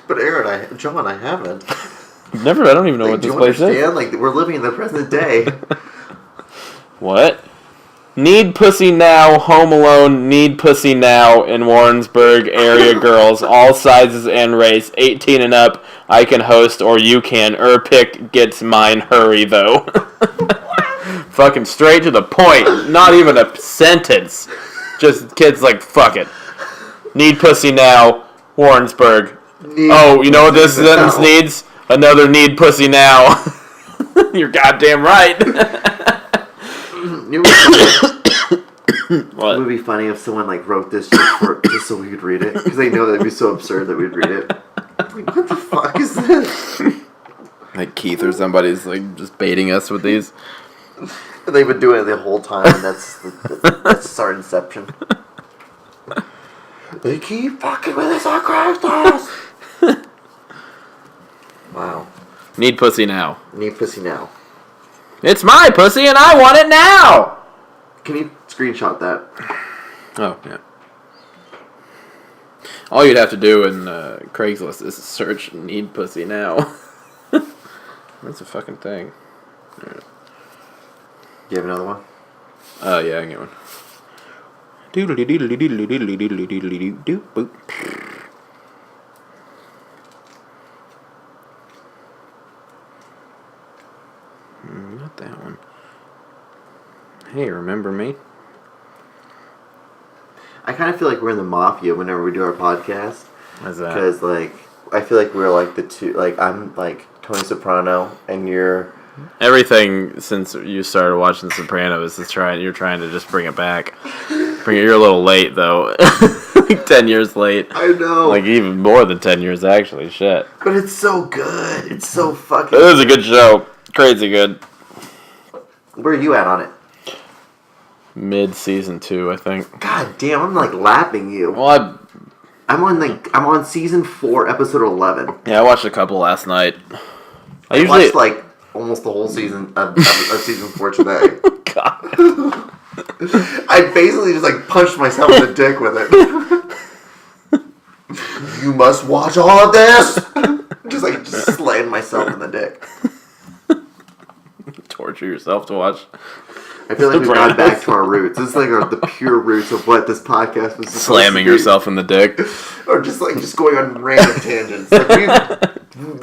But Aaron, John, I haven't. Never. I don't even know what this place is. Like we're living in the present day. What? Need pussy now. Home Alone. Need pussy now in Warrensburg area. Girls, all sizes and race. 18 and up. I can host or you can. Pick gets mine. Hurry though. Fucking straight to the point. Not even a sentence. Just kids like, fuck it. Need pussy now. Warrensburg. You know what this sentence needs? Another need pussy now. You're goddamn right. What? It would be funny if someone like wrote this just so we could read it, because they know that it'd be so absurd that we'd read it. Like, what the fuck is this? Like Keith or somebody's like just baiting us with these. They've been doing it the whole time, and that's our inception. They keep fucking with us on Craigslist. Wow. Need pussy now. Need pussy now. It's my pussy and I want it now. Can you screenshot that? Oh, yeah. All you'd have to do in Craigslist is search need pussy now. That's a fucking thing. Right. Do you have another one? Yeah, I can get one. Doodly doodly doodly doodly doodly doodly doo boop. Not that one. Hey, remember me? I kind of feel like we're in the mafia whenever we do our podcast. What's that? Because, like, I feel like we're like the two. Like, I'm like Tony Soprano, and you're. Everything since you started watching The Sopranos is you're trying to just bring it back. You're a little late though. Like 10 years late. I know. Like even more than 10 years actually. Shit. But it's so good. It's so fucking. It is a good show. Crazy good. Where are you at on it? Mid season 2, I think. God damn, I'm like lapping you. Well, I'm on season 4, episode 11. I watched a couple last night. I watched like almost the whole season of season 4 today. God. I basically just like punched myself in the dick with it. You must watch all of this. just slaying myself in the dick. Torture yourself to watch. I feel like we've gone back to our roots. This is like the pure roots of what this podcast was. Slamming yourself in the dick, or just going on random tangents. Like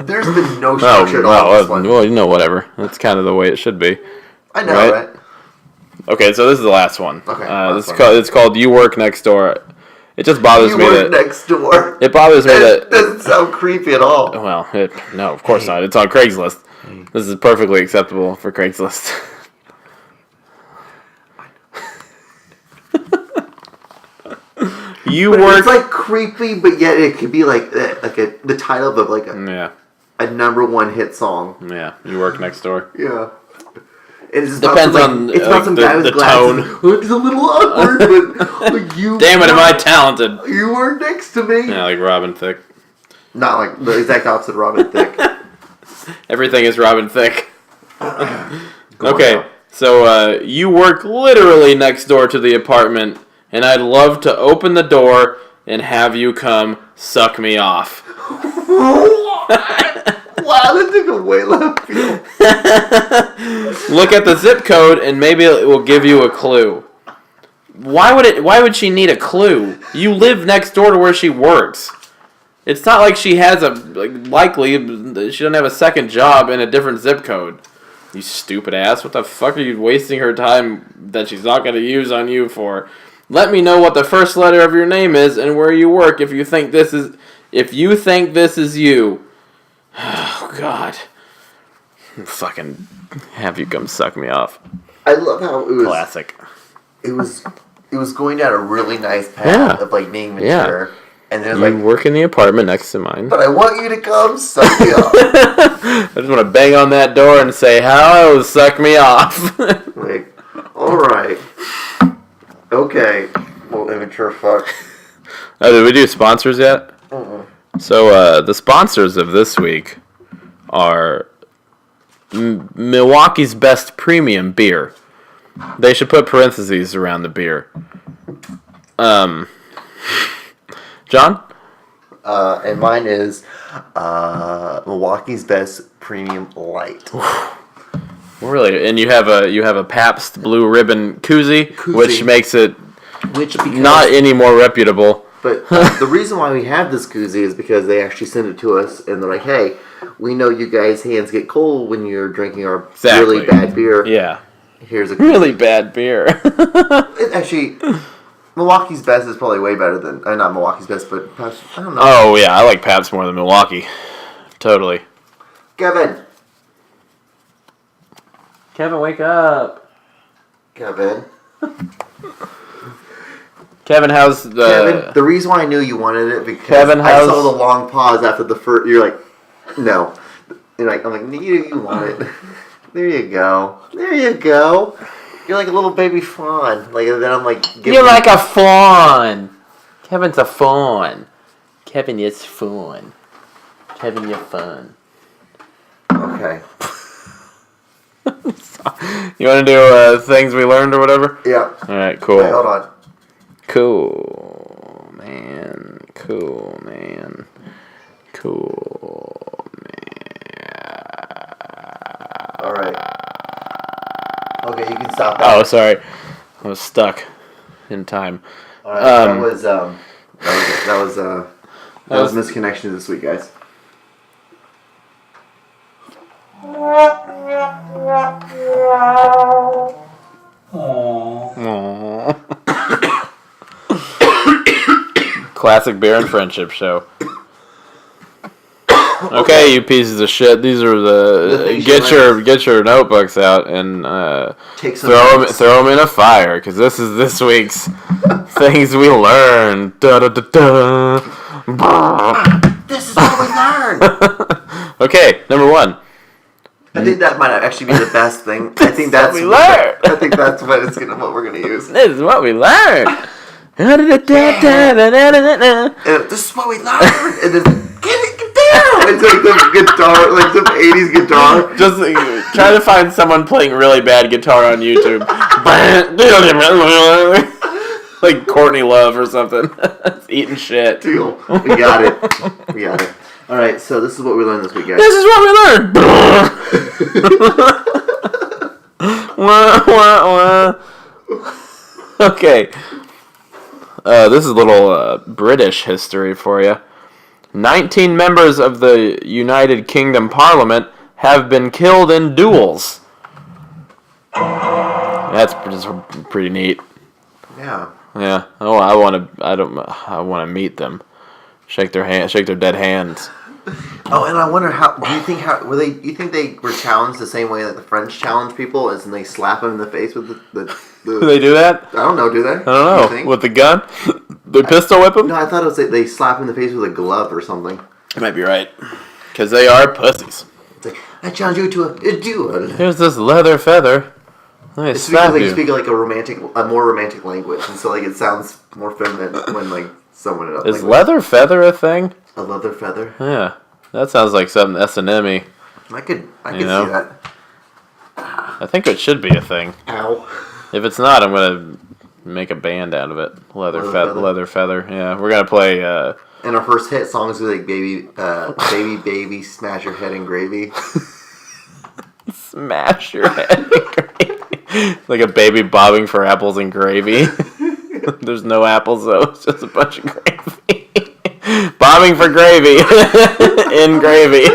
there's been no structure at all. This one. Well, whatever. That's kind of the way it should be. I know, right? Okay, so this is the last one. Okay. It's called "You Work Next Door." It just bothers me that next door. It bothers me that doesn't sound creepy at all. Well, no, of course not. It's on Craigslist. This is perfectly acceptable for Craigslist. You But work. it's like creepy, but yet it could be like the title of like Yeah, a #1 hit song. yeah. You work next door. Yeah. It's Depends about on, it's about some guy with the glasses. tone. It's a little awkward, but like, you. Damn it, am I talented? You were next to me. Yeah, like Robin Thicke. Not like the exact opposite of Robin Thicke. Everything is Robin Thicke. Go Okay, on. so you work literally next door to the apartment, and I'd love to open the door and have you come suck me off. Wow, that took a way left field. Look at the zip code, and maybe it will give you a clue. Why would she need a clue? You live next door to where she works. It's not like she has likely she doesn't have a second job in a different zip code. You stupid ass. What the fuck are you wasting her time that she's not going to use on you for? Let me know what the first letter of your name is and where you work if you think this is you. Oh, God. Fucking have you come suck me off. I love how it was. Classic. It was going down a really nice path Yeah. of like being mature. Yeah. And then You like, work in the apartment next to mine. but I want you to come suck me off. I just want to bang on that door and say, hello, suck me off. Like, alright. Okay. Well, immature fuck. Oh, did we do sponsors yet? So, the sponsors of this week are Milwaukee's Best Premium Beer. They should put parentheses around the beer. John? And mine is Milwaukee's Best Premium Light. Really? And you have a Pabst Blue Ribbon koozie. Which makes it not any more reputable. But the reason why we have this koozie is because they actually send it to us, and they're like, "Hey, we know you guys' hands get cold when you're drinking our really bad beer. Yeah. Here's a koozie." Really bad beer. It actually, Milwaukee's Best is probably way better than not Milwaukee's Best, but Pabst, I don't know. Oh, yeah. I like Pabst more than Milwaukee. Totally. Kevin, Wake up. Kevin, How's the... Kevin. The reason why I knew you wanted it because Kevin, I saw the long pause after the first. You're like, no. You're like, I'm like, you want it. There you go. There you go. You're like a little baby fawn. Like, and then I'm like, You're like a fawn. Kevin's a fawn. Kevin is fun. Kevin, you're fun. Okay. You want to do things we learned or whatever? Yeah. All right, cool. Wait, hold on. Cool, man. All right. Okay, you can stop that. Oh, sorry. I was stuck in time. All right, that was misconnection this week, guys. Aww. Classic beer and friendship show. Okay, you pieces of shit. These are the get your notebooks out and Take some throw notes. them in a fire because this is this week's things we learned. Da, da, da, da. This is what we learned. Okay, number 1. I think that might actually be the best thing. I think that's what we learned. I think that's what we're gonna use. This is what we learned. And This is what we learned. And then get down. It's like some guitar, like some '80s guitar. Just try to find someone playing really bad guitar on YouTube. Like Courtney Love or something. Eating shit. Deal. We got it. All right, so this is what we learned this week, guys. This is what we learned. Wah, wah, wah. Okay. This is a little British history for you. 19 members of the United Kingdom Parliament have been killed in duels. That's pretty neat. Yeah. Yeah. Oh, I want to meet them. Shake their dead hands. Oh, and I wonder you think they were challenged the same way that the French challenge people, as in they slap them in the face with the Do they do that? I don't know, do they? I don't know. With the gun? They pistol whip him? No, I thought it was like they slap him in the face with a glove or something. You might be right. Because they are pussies. It's like, I challenge you to a duel. Here's this leather feather. Let me slap you. You speak like a more romantic language, and so like it sounds more feminine when like someone else. Is leather feather a thing? A leather feather? Yeah. That sounds like something S&M-y. I could see that. I think it should be a thing. Ow. If it's not, I'm going to make a band out of it. Leather feather. Yeah, we're going to play... And our first hit songs were like baby, smash your head in gravy. Smash your head in gravy. Like a baby bobbing for apples and gravy. There's no apples though, it's just a bunch of gravy. Bobbing for gravy. In gravy.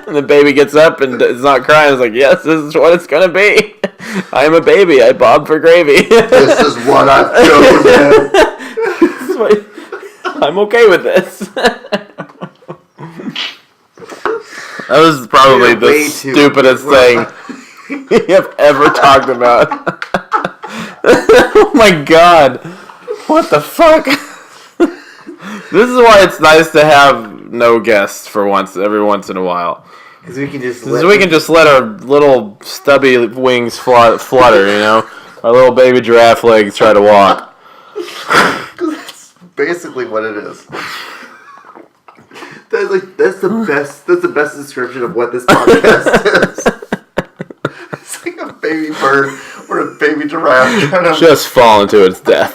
And the baby gets up and is not crying. It's like, yes, this is what it's gonna be. I am a baby. I bob for gravy. This is what I've chosen. I'm okay with this. That was probably the stupidest thing you have ever talked about. Oh my god. What the fuck? This is why it's nice to have no guests for every once in a while. Because we can just let our little stubby wings flutter, you know? Our little baby giraffe legs try to walk. Because that's basically what it is. That's the best description of what this podcast is. It's like a baby bird or a baby giraffe trying to just fall into its death.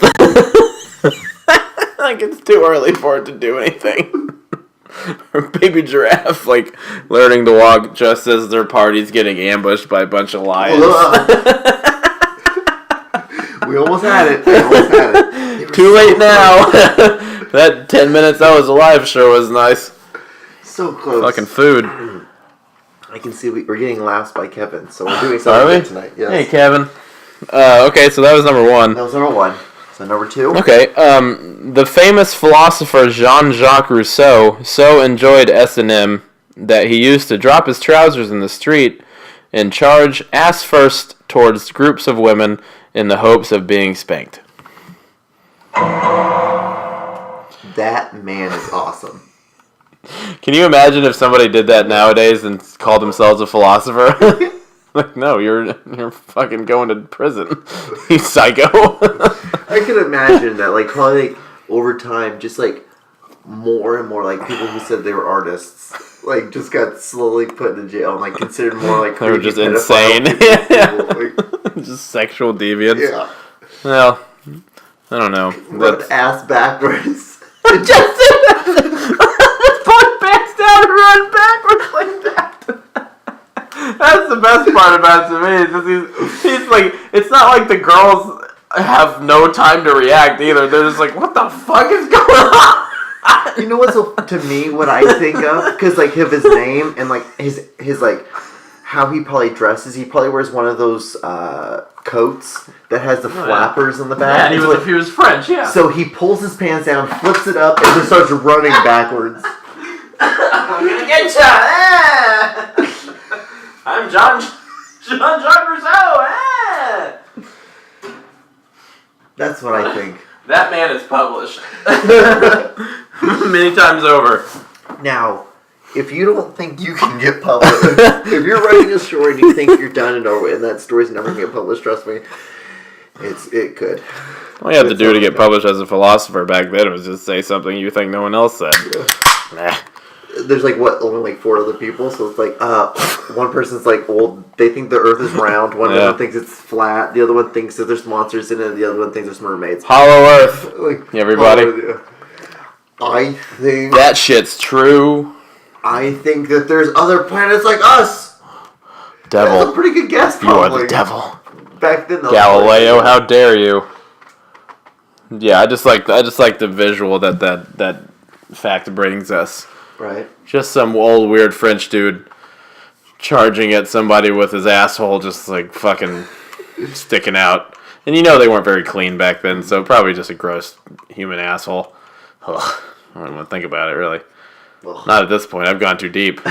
Like it's too early for it to do anything. Or baby giraffe like learning to walk just as their party's getting ambushed by a bunch of lions. We almost had it. Too late now. That 10 minutes I was alive sure was nice. So close. Fucking food. I can see we're getting laughs by Kevin, so we're doing something tonight. Yes. Hey, Kevin. Okay, so that was number one. That was number one. So number two? Okay, the famous philosopher Jean-Jacques Rousseau so enjoyed S&M that he used to drop his trousers in the street and charge ass first towards groups of women in the hopes of being spanked. That man is awesome. Can you imagine if somebody did that nowadays and called themselves a philosopher? Like, no, you're fucking going to prison, you psycho. I could imagine that, like, probably like, over time, just like more and more like people who said they were artists, like, just got slowly put in jail and like considered more like they were just insane. Like, just sexual deviants. Yeah. Well, I don't know. Run ass backwards. Just put pants down and run backwards like that. That's the best part about it to me. He's like, it's not like the girls have no time to react either. They're just like, what the fuck is going on? You know what's to me what I think of, because like of his name and like his like how he probably dresses. He probably wears one of those coats that has the flappers on the back. Yeah, and he was French. Yeah. So he pulls his pants down, flips it up, and just starts running backwards. I'm gonna get ya! I'm Jean-Jacques Rousseau. That's what I think. That man is published many times over. Now, if you don't think you can get published, if you're writing a story and you think you're done and over, and that story's never going to get published, trust me, it could. All you had to do to get published as a philosopher back then was just say something you think no one else said. Yeah. Nah. There's like only like 4 other people, so it's like one person's like, well, they think the Earth is round. One other thinks it's flat. The other one thinks that there's monsters in it. And the other one thinks there's mermaids. Hollow Earth, like, everybody. I think that shit's true. I think that there's other planets like us. Devil, that's a pretty good guess. Probably. You are the devil. Back then, Galileo, how dare you? Yeah, I just like the visual that fact brings us. Right. Just some old weird French dude charging at somebody with his asshole just like fucking sticking out. And you know they weren't very clean back then, so probably just a gross human asshole. Ugh, I don't even want to think about it really. Ugh. Not at this point. I've gone too deep.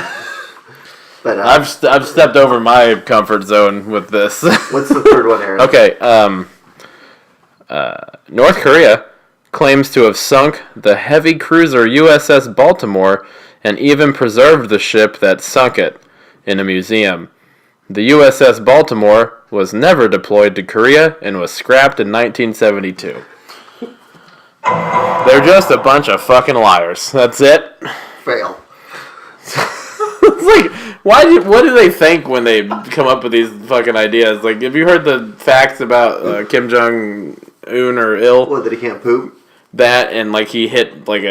But I've stepped over my comfort zone with this. What's the third one, Aaron? Okay. North Korea claims to have sunk the heavy cruiser USS Baltimore and even preserved the ship that sunk it in a museum. The USS Baltimore was never deployed to Korea and was scrapped in 1972. They're just a bunch of fucking liars. That's it. Fail. It's like, what do they think when they come up with these fucking ideas? Like, have you heard the facts about Kim Jong-un or Il? What, that he can't poop? That, and like he hit like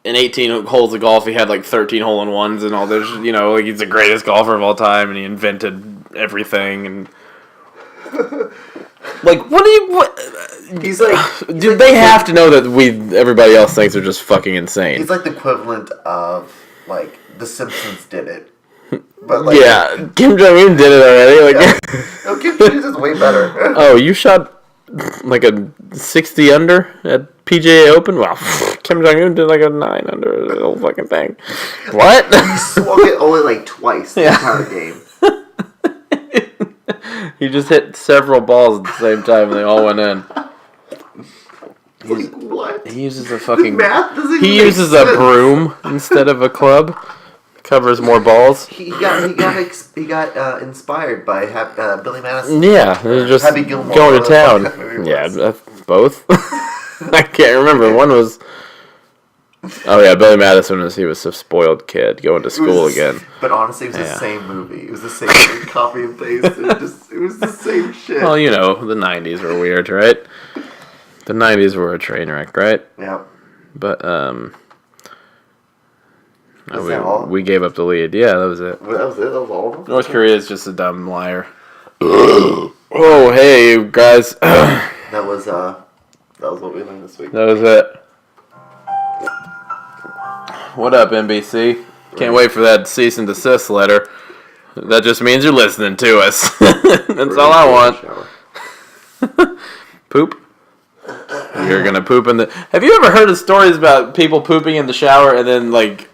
in 18 holes of golf, he had like 13 hole-in-ones and all this, like he's the greatest golfer of all time and he invented everything and... Like, what? He's like... Dude, they have to know that everybody else thinks they're just fucking insane. He's like the equivalent of, like, The Simpsons did it. But like... Yeah, Kim Jong-un did it already. Like, yeah. No, Kim Jong-un is way better. Oh, you shot like a 60 under at PGA Open? Wow, Kim Jong-un did like a 9 under the whole fucking thing. What? He swung it only like twice the entire game. He just hit several balls at the same time and they all went in. Like, what? He uses a fucking... Math doesn't He make uses sense. a broom instead of a club. Covers more balls. He got inspired by Billy Madison. Yeah, they're just Happy Gilmore, going to town. that movie was. Yeah, both. I can't remember. One was... Oh yeah, Billy Madison he was a spoiled kid going to school again. But honestly, it was the same movie. It was the same copy and paste. It was the same shit. Well, the 90s were weird, right? The 90s were a train wreck, right? Yeah. But all? we gave up the lead. Yeah, that was it. Well, that was it. That was all of them. North Korea is just a dumb liar. Oh, hey, guys. That was what we learned this week. That was it. What up, NBC? Can't wait for that cease and desist letter. That just means you're listening to us. That's all I want. Poop? You're gonna poop in the... Have you ever heard of stories about people pooping in the shower and then, like,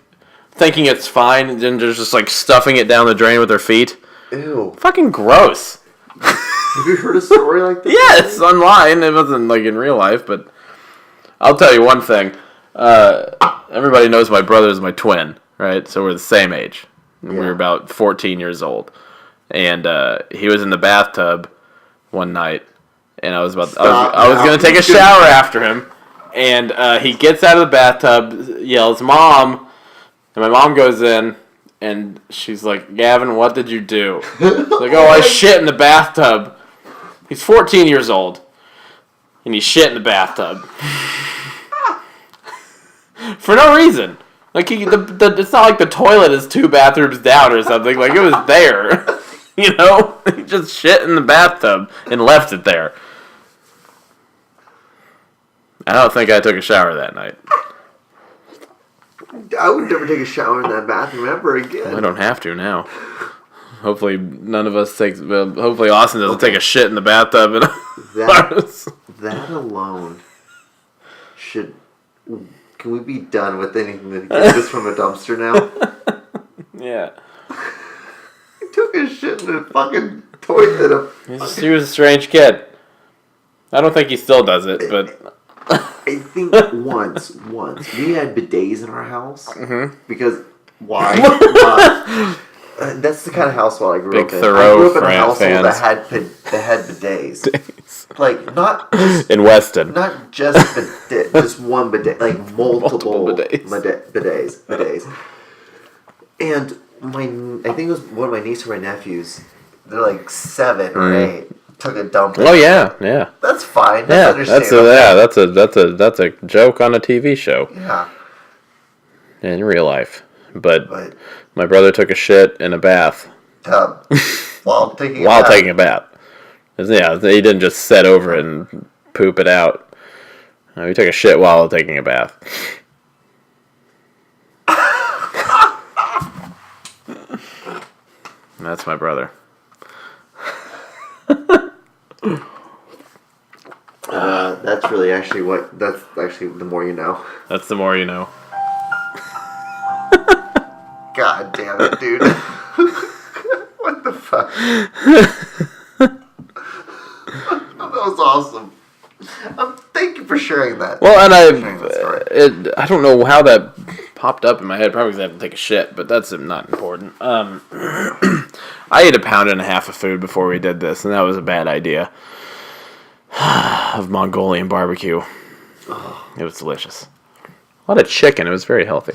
thinking it's fine and then just, like, stuffing it down the drain with their feet? Ew. Fucking gross. Have you heard a story like that? Yeah, it's online. It wasn't, like, in real life, but... I'll tell you one thing. Everybody knows my brother's my twin, right? So we're the same age. And we were about 14 years old. And he was in the bathtub one night. And I was going to take a shower after him. And he gets out of the bathtub, yells, "Mom!" And my mom goes in. And she's like, "Gavin, what did you do?" He's like, "Oh, I shit in the bathtub." He's 14 years old. And he shit in the bathtub. For no reason. Like, it's not like the toilet is 2 bathrooms down or something. Like, it was there. He just shit in the bathtub and left it there. I don't think I took a shower that night. I would never take a shower in that bathroom ever again. I don't have to now. Hopefully none of us takes... Well, hopefully Austin doesn't take a shit in the bathtub. And that alone should... Can we be done with anything that gets us from a dumpster now? Yeah. He took a shit in a fucking toilet. He was a strange kid. I don't think he still does it, but... I think once we had bidets in our house because why? That's the kind of house I grew up in. I grew up in a household that had bidets. Like not in Weston, not just just one bidet, like multiple bidets. And I think it was one of my nieces or my nephews. They're like 7 or 8. Took a dump. Oh yeah. That's fine. That's understandable. That's a joke on a TV show. Yeah. In real life, but my brother took a shit in a bath. Tub. While taking a bath. Yeah, he didn't just set over it and poop it out. No, he took a shit while taking a bath. That's my brother. That's actually the more you know. That's the more you know. God damn it, dude. What the fuck? awesome. Thank you for sharing that. Well, and Sharing that story. I don't know how that popped up in my head. Probably because I have to take a shit, but that's not important. I ate 1.5 pounds of food before we did this, and that was a bad idea. Of Mongolian barbecue. It was delicious. A lot of chicken. It was very healthy.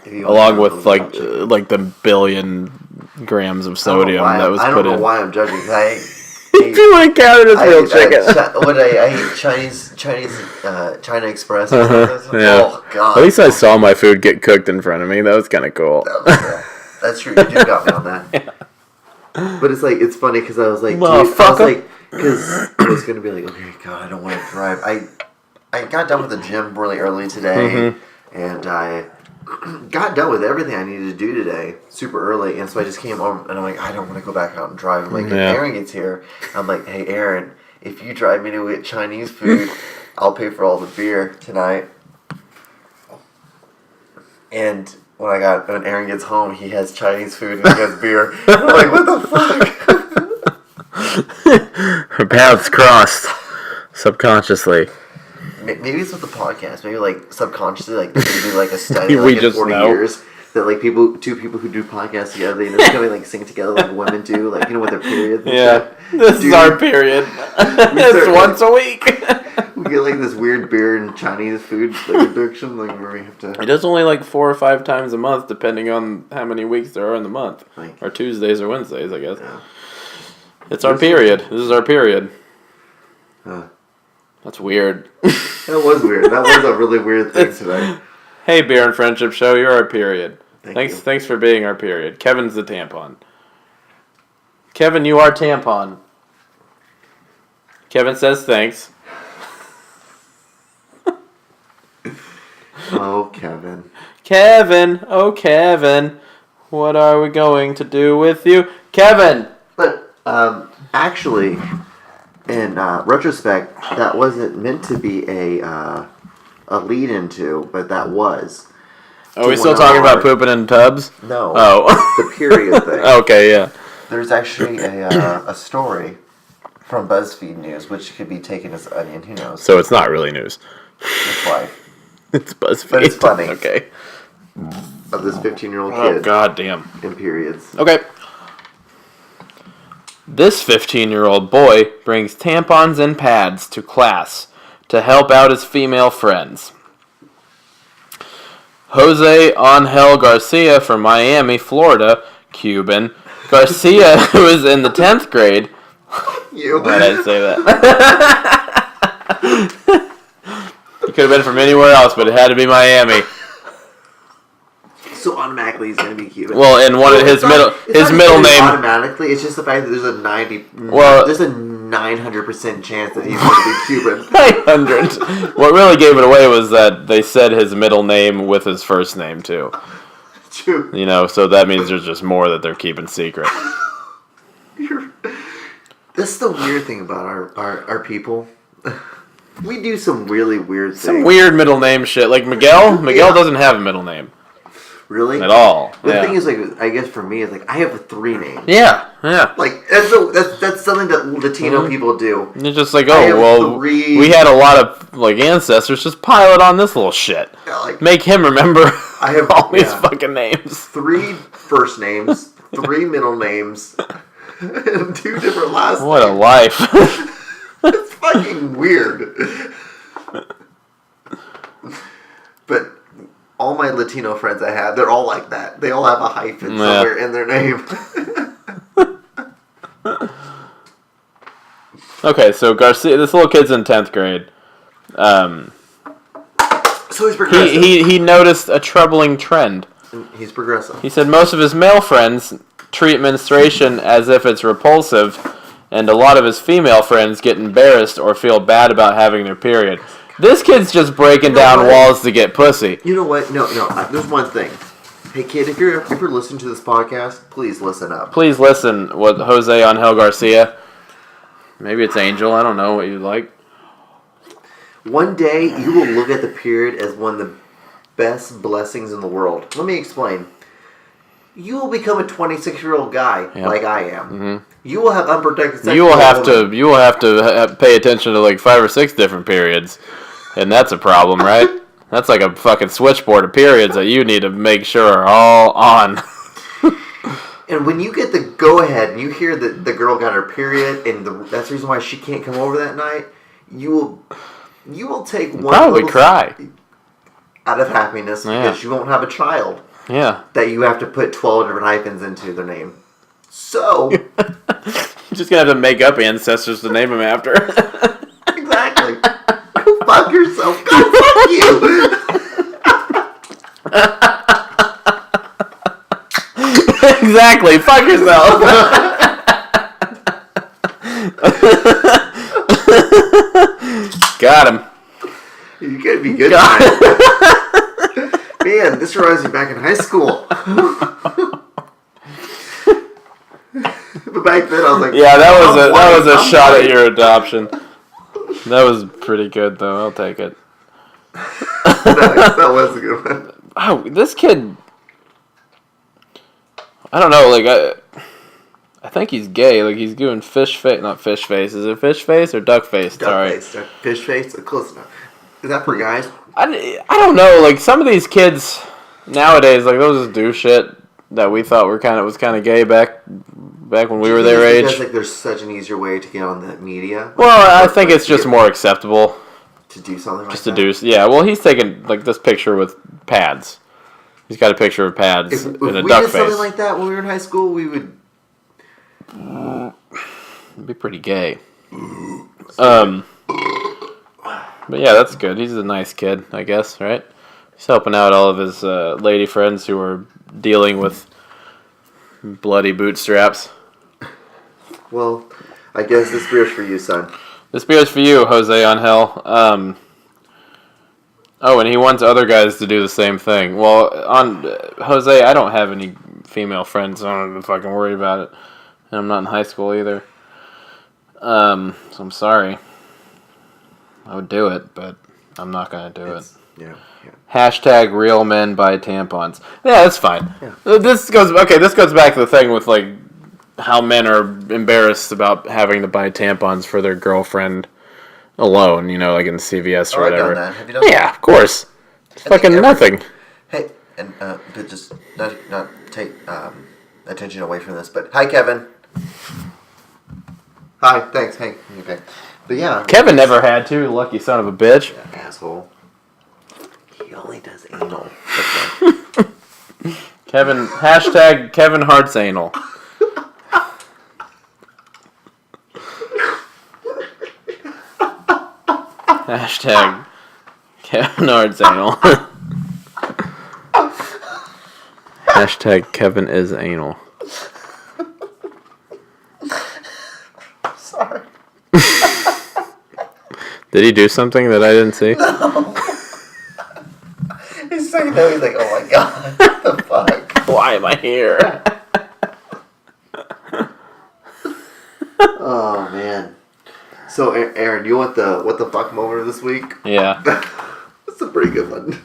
Along with like the billion grams of sodium that was put in. I don't know why I'm judging. You ain't counted as real chicken. I ate China Express. Or something. Yeah. Oh God. At least I saw my food get cooked in front of me. That was kind of cool. That's true. You do got me on that. Yeah. But it's funny because I was like, because I was gonna be like, okay, God, I don't want to drive. I got done with the gym really early today, and I got done with everything I needed to do today super early, and so I just came home and I'm like, I don't want to go back out and drive. I'm like, if Aaron gets here, I'm like, hey Aaron, if you drive me to get Chinese food, I'll pay for all the beer tonight. And when Aaron gets home, he has Chinese food and he has beer. I'm like, what the fuck? Our paths crossed subconsciously. Maybe it's with the podcast. Maybe like subconsciously, like they do like a study We like just in 40 know. years that like two people who do podcasts together, they end up becoming like sing together like women do, like with their periods. And shit. This is our period. It's once a week. We get like this weird beer and Chinese food like addiction, like where we have to. It does only like 4 or 5 times a month, depending on how many weeks there are in the month, or Tuesdays or Wednesdays, I guess. Yeah. It's our period. This is our period. That's weird. That was weird. That was a really weird thing today. Hey, Beer and Friendship Show, you're our period. Thanks Thanks for being our period. Kevin's the tampon. Kevin, you are tampon. Kevin says thanks. Oh, Kevin. Kevin, what are we going to do with you? Kevin! But, actually, in retrospect, that wasn't meant to be a lead into, but that was. Are we still talking about pooping in tubs? No. Oh. The period thing. Okay, yeah. There's actually a story from BuzzFeed News, which could be taken as onion, who knows. So it's not really news. It's life. It's BuzzFeed. But it's funny. Okay. Of this 15-year-old kid. Oh, god damn. In periods. Okay. This 15-year-old boy brings tampons and pads to class to help out his female friends. Jose Angel Garcia from Miami, Florida, Cuban. Garcia, who is in the 10th grade. You. Why did I say that? It could have been from anywhere else, but it had to be Miami. So automatically he's going to be Cuban. Well, and his middle name. Automatically, it's just the fact that there's a 900% chance that he's going to be Cuban. 900. What really gave it away was that they said his middle name with his first name too. True. So that means there's just more that they're keeping secret. That's the weird thing about our people. We do some really weird things. Some weird middle name shit. Like Miguel. Miguel doesn't have a middle name. Really? At all. The thing is, I guess for me, it's like I have 3 names. Yeah. Like that's something that Latino people do. You're just like, we had a lot of ancestors. Just pile it on this little shit. Yeah, make him remember. I have all these fucking names. 3 first names, 3 middle names, and 2 different last names. What a life. It's fucking weird. But all my Latino friends I have, they're all like that. They all have a hyphen somewhere in their name. Okay, so Garcia, this little kid's in 10th grade. So he's progressive. He noticed a troubling trend. He's progressive. He said most of his male friends treat menstruation as if it's repulsive, and a lot of his female friends get embarrassed or feel bad about having their period. This kid's just breaking down walls to get pussy. You know what? No. There's one thing. Hey kid, if you're listening to this podcast, please listen up. Please listen. What Jose Angel Garcia? Maybe it's Angel. I don't know what you like. One day you will look at the period as one of the best blessings in the world. Let me explain. You will become a 26-year-old guy like I am. You will have unprotected sex. You will have to pay attention to like 5 or 6 different periods, and that's a problem, right? That's like a fucking switchboard of periods that you need to make sure are all on. And when you get the go-ahead and you hear that the girl got her period and that's the reason why she can't come over that night, you will take one Probably cry. out of happiness because you won't have a child. Yeah. That you have to put 12 different hyphens into their name. So... You're just going to have to make up ancestors to name them after. Exactly. Go fuck yourself. God, fuck you. Exactly. Fuck yourself. Got him. You gotta be good. Man, this reminds me back in high school. But back then I was like, yeah, that was a shot at your adoption. That was pretty good though. I'll take it. That was a good one. Oh, this kid. I don't know. Like I think he's gay. Like he's doing fish face. Not fish face. Is it fish face or duck face? Duck face. Fish face. Close enough. Is that for guys? I don't know. Like some of these kids nowadays, like they'll just do shit that we thought was kind of gay back when we were their age. Because like there's such an easier way to get on the media. Well, I think it's just more acceptable to do something like just to do. Yeah. Well, he's taking like this picture with pads. He's got a picture of pads if and we a duck did face. Something like that when we were in high school, we would. It'd be pretty gay. But yeah, that's good. He's a nice kid, I guess, right? He's helping out all of his lady friends who are dealing with bloody bootstraps. Well, I guess this beer's for you, son. This beer's for you, Jose Angel. Oh, and he wants other guys to do the same thing. Well, on Jose, I don't have any female friends, so I don't have to fucking worry about it. And I'm not in high school either. So I'm sorry. I would do it, but I'm not gonna do it. Yeah. Hashtag real men buy tampons. Yeah, that's fine. Yeah. This goes back to the thing with like how men are embarrassed about having to buy tampons for their girlfriend alone, you know, like in CVS or whatever. I've done that. Have you done that? Yeah, of course. It's fucking nothing. Hey, and to just not take attention away from this, but hi, Kevin. Hi, thanks. Hey, okay. But yeah, Kevin never had to, lucky son of a bitch. Yeah, asshole. He only does anal. Kevin, hashtag Kevin Hart's anal. Hashtag Kevin Hart's anal. Hashtag Kevin is anal. Sorry. Did he do something that I didn't see? No. He's saying that. He's like, oh my god, what the fuck? Why am I here? Oh man. So Aaron, you want the what the fuck moment of this week? Yeah. That's a pretty good one.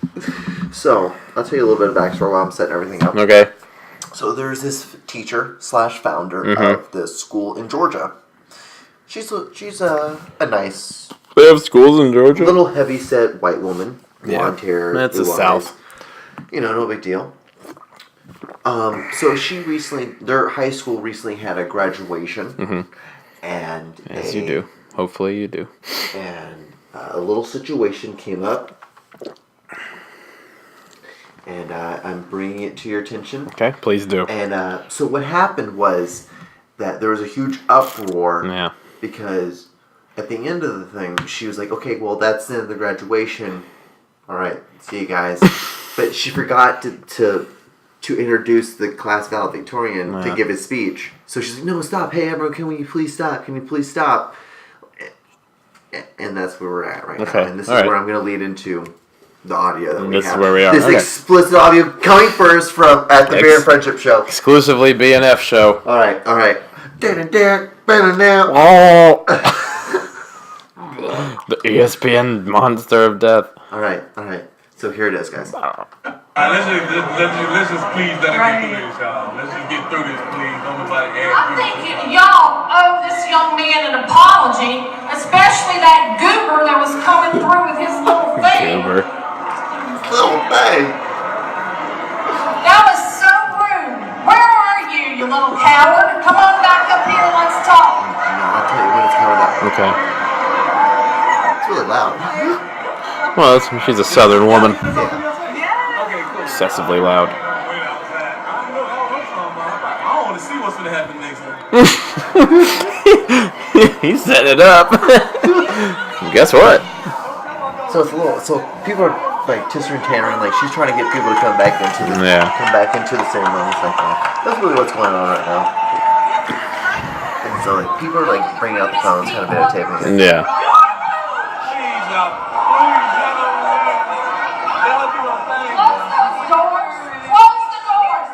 So I'll tell you a little bit of backstory while I'm setting everything up. Okay. So there's this teacher / founder of this school in Georgia. She's a nice. They have schools in Georgia? Little heavy-set white woman. Blonde hair. That's the blue South. eyes. You know, no big deal. So their high school recently had a graduation. Mm-hmm. And yes, you do. Hopefully you do. And a little situation came up. And I'm bringing it to your attention. Okay, please do. And so what happened was that there was a huge uproar. Yeah. Because at the end of the thing, she was like, okay, well, that's the end of the graduation. All right, see you guys. But she forgot to introduce the class valedictorian to give his speech. So she's like, no, stop. Hey, everyone, can we please stop? Can you please stop? And that's where we're at right now. And this is where I'm going to lead into the audio that we have. This is where we are. This explicit audio coming first from at the Beer and Friendship Show. Exclusively BNF show. All right. Oh. The ESPN monster of death. All right. So here it is, guys. Let's just please let it get through this, y'all. Let's just get through this, please. Don't nobody ask. I'm thinking y'all owe this young man an apology, especially that goober that was coming through with his little thing. Goober. Little thing. That was so rude. Where are you, you little coward? Come on back up here and let's talk. No, I'll tell you when it's coming up. Okay. It's really loud. Well, she's a southern woman. Yeah. Excessively loud. I want to see what's going to happen next one. He set it up. Guess what? So it's a little. So people are like tissering and tannering. Like she's trying to get people to come back into the ceremony. Like that. That's really what's going on right now. And so like people are like bringing out the phones, kind of videotaping it. Yeah. Please, y'all. Please, y'all. Y'all do a thing. Close those doors. Close the doors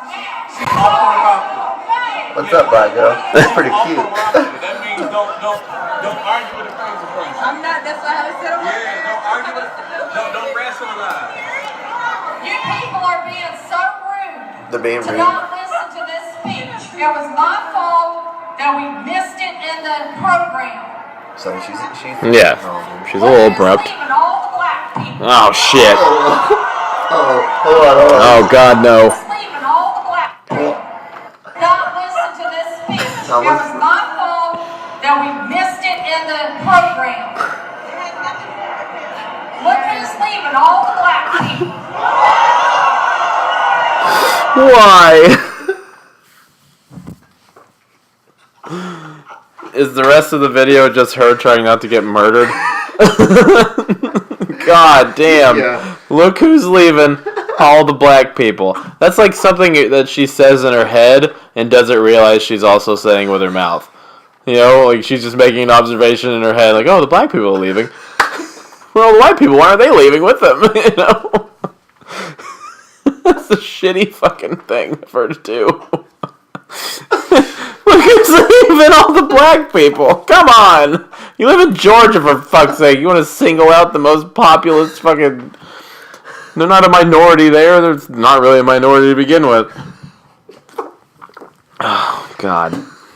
now. What's up, black girl? That's pretty cute. That means don't argue with the crazy person. I'm not, that's why I said I'm not. Yeah, don't argue with, don't rationalize. You people are being so rude. They're being to rude. not listen to this speech. It was my fault that we missed it in the program. So she's Yeah. She's a little abrupt. Leaving all the black people. Oh shit. Hold on. Oh god, no. Leaving all the black people. Not listen to this speech. It was my fault that we missed it in the program. Look who's leaving all the black people. Why? Is the rest of the video just her trying not to get murdered? God damn. Yeah. Look who's leaving all the black people. That's like something that she says in her head and doesn't realize she's also saying with her mouth. You know, like she's just making an observation in her head, like, oh, the black people are leaving. Well, the white people, why aren't they leaving with them? You know? That's a shitty fucking thing for her to do. Look who's leaving all the black people. Come on. You live in Georgia, for fuck's sake. You want to single out the most populous fucking... They're not a minority there. They're not really a minority to begin with. Oh, God.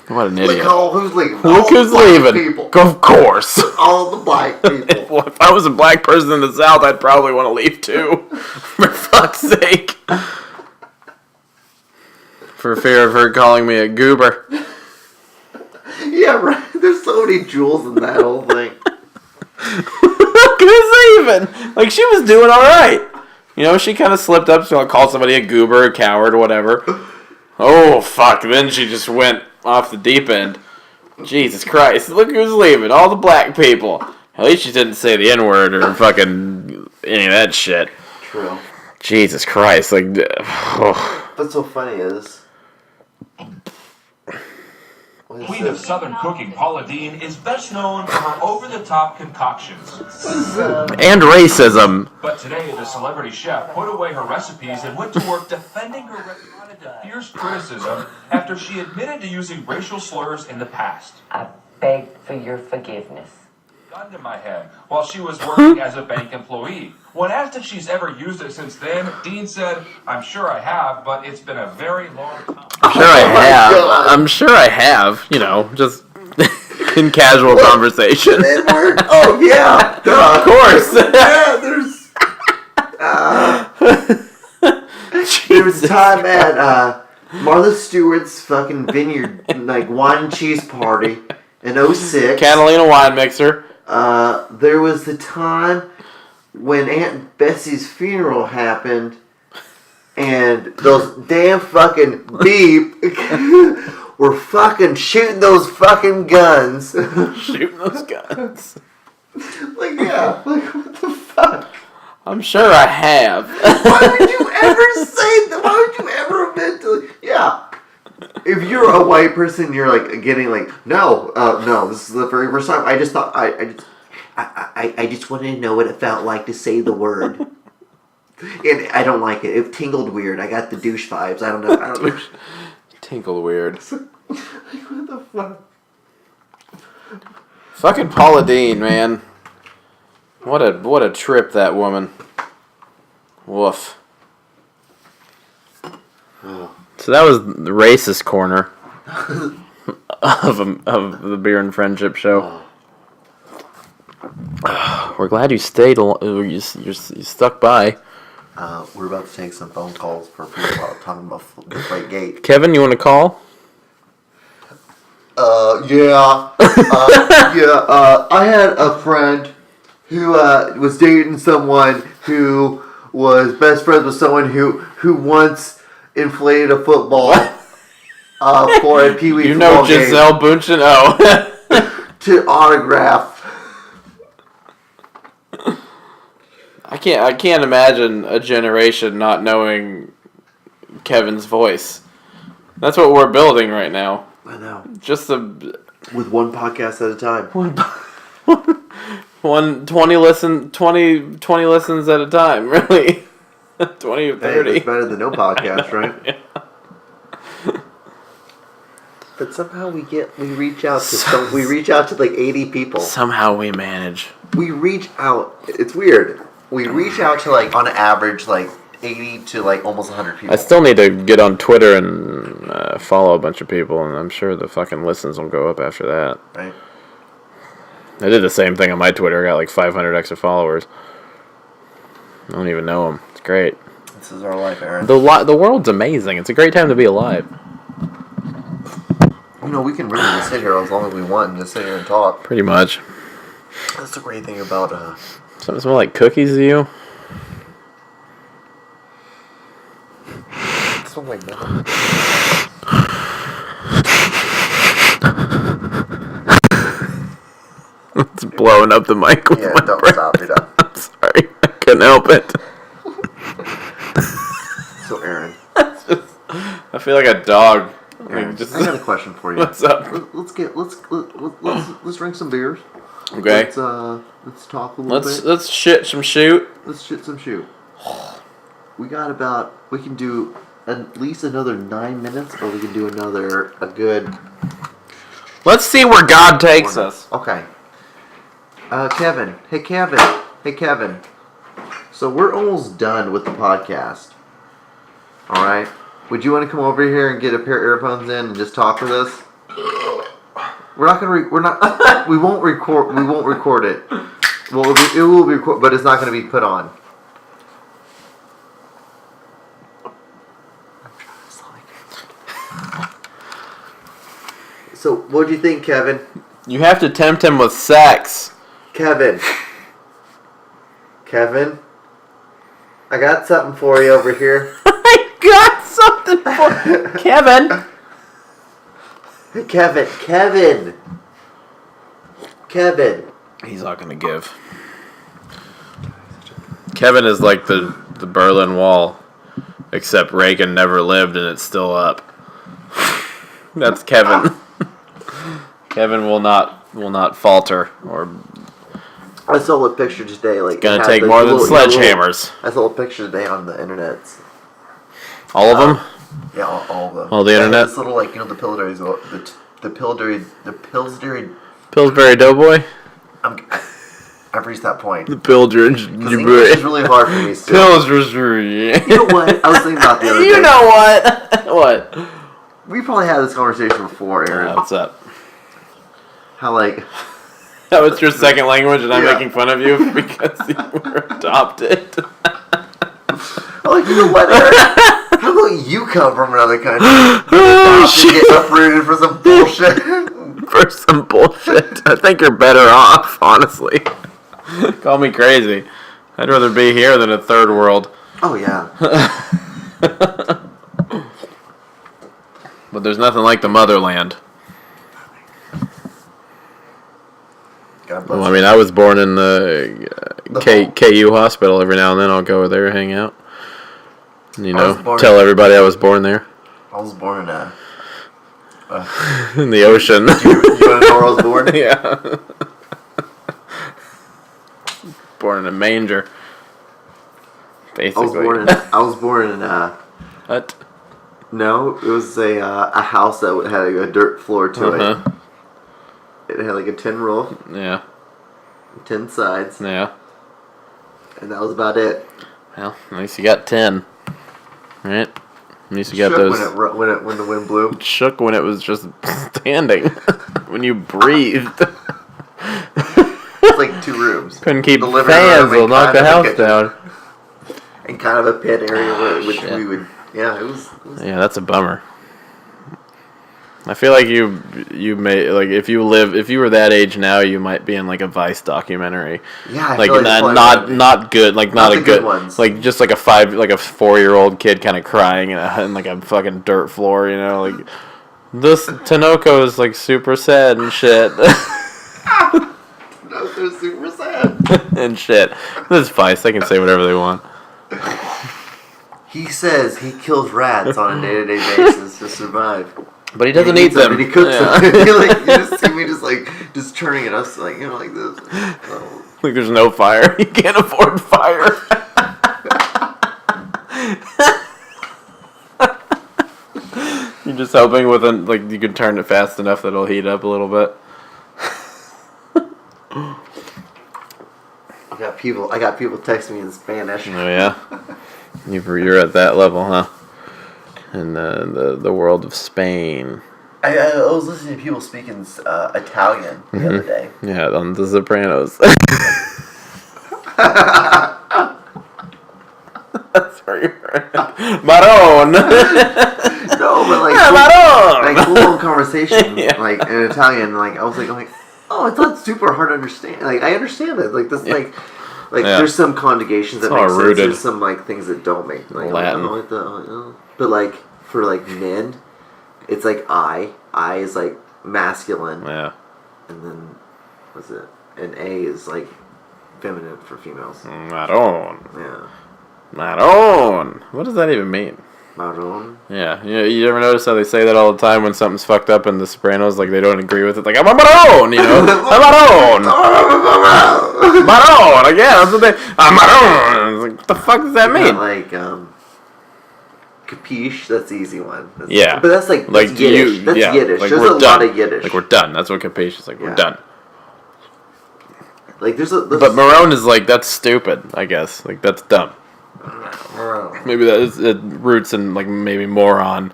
What an idiot. Look who's leaving. Look who's leaving. People. Of course. All the black people. Well, if I was a black person in the South, I'd probably want to leave too. For fuck's sake. For fear of her calling me a goober. Yeah, right. There's so many jewels in that whole thing. Look who's leaving. Like, she was doing alright. You know, she kind of slipped up, so I'll call somebody a goober, a coward, or whatever. Oh, fuck. Then she just went off the deep end. Jesus Christ. Look who's leaving. All the black people. At least she didn't say the N-word or fucking any of that shit. True. Jesus Christ. Like, What's so funny is... Queen of Southern cooking, Paula Deen, is best known for her over-the-top concoctions. and racism. But today, the celebrity chef put away her recipes and went to work defending her restaurant to fierce criticism after she admitted to using racial slurs in the past. I beg for your forgiveness. Gun to my head while she was working as a bank employee. When asked if she's ever used it since then, Dean said, "I'm sure I have, but it's been a very long time." I'm sure I have. You know, just in casual conversation. N-word? Oh, yeah. Of course. Yeah, there was a time at Martha Stewart's fucking vineyard, like, wine and cheese party in 06. Catalina wine mixer. There was the time when Aunt Bessie's funeral happened, and those damn fucking beep were fucking shooting those fucking guns. Shooting those guns. Like, yeah, like, what the fuck? I'm sure I have. Why would you ever say that? Why would you ever admit to, yeah. If you're a white person, you're like getting like, no, this is the very first time. I just thought, I just wanted to know what it felt like to say the word. And I don't like it. It tingled weird. I got the douche vibes. I don't know. Tinkled weird. Like, what the fuck? Fucking Paula Deen, man. What a trip, that woman. Woof. So that was the racist corner of the Beer and Friendship Show. We're glad you stayed. You stuck by. We're about to take some phone calls for people talking about Deflate Gate. Kevin, you want to call? Yeah. I had a friend who was dating someone who was best friends with someone who once inflated a football for a Pee Wee You know Giselle Bundchen? Oh. to autograph. I can't imagine a generation not knowing Kevin's voice. That's what we're building right now. I know. Just with one podcast at a time. 20 listens at a time, really. 20 or 30. Hey, it's better than no podcast, right? Yeah. But somehow we reach out to like 80 people. Somehow we manage. We reach out. It's weird. We reach out to like on average like 80 to like almost 100 people. I still need to get on Twitter and follow a bunch of people, and I'm sure the fucking listens will go up after that. Right. I did the same thing on my Twitter. I got like 500 extra followers. I don't even know them. It's great. This is our life, Aaron. The world's amazing. It's a great time to be alive. You know, we can really just sit here as long as we want and just sit here and talk. Pretty much. That's the great thing about Something smell like cookies to you? something like that. It's blowing up the mic with my don't breath. stop. You're done. I'm sorry. I couldn't help it. So, Aaron. I feel like a dog. Aaron, Like, just, I got a question for you. what's up? Let's drink some beers. Okay. Let's talk a little bit. Let's shit some shoot. Let's shit some shoe. We can do at least another 9 minutes, or we can do a good. Let's see where God takes us. Okay. Kevin. Hey, Kevin. So we're almost done with the podcast. All right. Would you want to come over here and get a pair of earphones in and just talk with us? We won't record it. Well, it will be recorded, but it's not going to be put on. So, what do you think, Kevin? You have to tempt him with sex. Kevin, I got something for you over here. I got something for Kevin. Hey, Kevin. He's not gonna give. Kevin is like the Berlin Wall, except Reagan never lived and it's still up. That's Kevin. Kevin will not falter or. I saw a picture today. Like, Gonna take more than sledgehammers. I saw a picture today on the internet. All of them? Yeah, all of them. All the internet? This little, like, the Pillsbury Doughboy? I've reached that point. The Pillsbury. English is really hard for me still. Pillsbury. You know what? I was thinking about the other day. You know what? What? We probably had this conversation before, Aaron. What's up? How, like... That was your second language and I'm Yeah. making fun of you because you were adopted. Like, you know what, Aaron? How about you come from another country? Get uprooted for some bullshit. For some bullshit. I think you're better off, honestly. Call me crazy. I'd rather be here than a third world. Oh, yeah. But there's nothing like the motherland. God bless Well, I mean, I was born in the KU hospital. Every now and then I'll go over there and hang out. You know, tell everybody I was born there. I was born in a... In the ocean. You want to know where I was born? Yeah. Born in a manger. Basically. I was born in What? No, it was a house that had a dirt floor to it. It had like a tin roof. Yeah. 10 sides. Yeah. And that was about it. Well, at least you got 10. Right? We used to get Shook those. when the wind blew. It shook when it was just standing. When you breathed. It's like 2 rooms. Couldn't keep The living fans. room Will and knock the kind of a house kitchen. down. And kind of a pit area which shit. we would. Yeah, it was Yeah, that's a bummer. I feel like you may like if you were that age now, you might be in like a Vice documentary. Yeah, I like feel like that's probably not good, like not a the good good ones. like just like a 4-year-old kid kind of crying in like a fucking dirt floor, you know, like this Tanoko is like super sad and shit. No, they're super sad. And shit. This is Vice, they can say whatever they want. He says he kills rats on a day-to-day basis to survive. But he doesn't He eat eats them them. and he cooks Yeah. them. You just see me just turning at us like like this. Oh. Like there's no fire. You can't afford fire. You're just hoping you can turn it fast enough that it'll heat up a little bit. I got people texting me in Spanish. Oh yeah, you're at that level, huh? In the world of Spain. I was listening to people speaking Italian the other day. Yeah, on The Sopranos. That's where you heard it. Maron. No, but Maron. like full conversation, Yeah. like in Italian. Like I was like, oh, it's not super hard to understand. Like I understand it. Like this, Yeah. like Yeah. there's some conjugations that It's make all sense. rooted. There's some like things that don't make like Latin. But like for like men, it's like I is like masculine, Yeah. and then what's it? And A is like feminine for females. Maron. Yeah, Maron. What does that even mean? marron. Yeah. You ever notice how they say that all the time when something's fucked up in The Sopranos? Like they don't agree with it. Like I'm a Maron, you know. I'm Maron. Maron. Again, that's what they. I'm Maron. It's like, what the fuck does that mean? Like capiche. That's the easy one. Yeah. But that's like Yiddish. That's yeah, Yiddish. like There's we're a done. lot of Yiddish. Like we're done. That's what capiche is. Like we're Yeah. done. Like there's But Maron is like that's stupid. I guess like that's dumb. Maron. Maybe it roots in like maybe moron.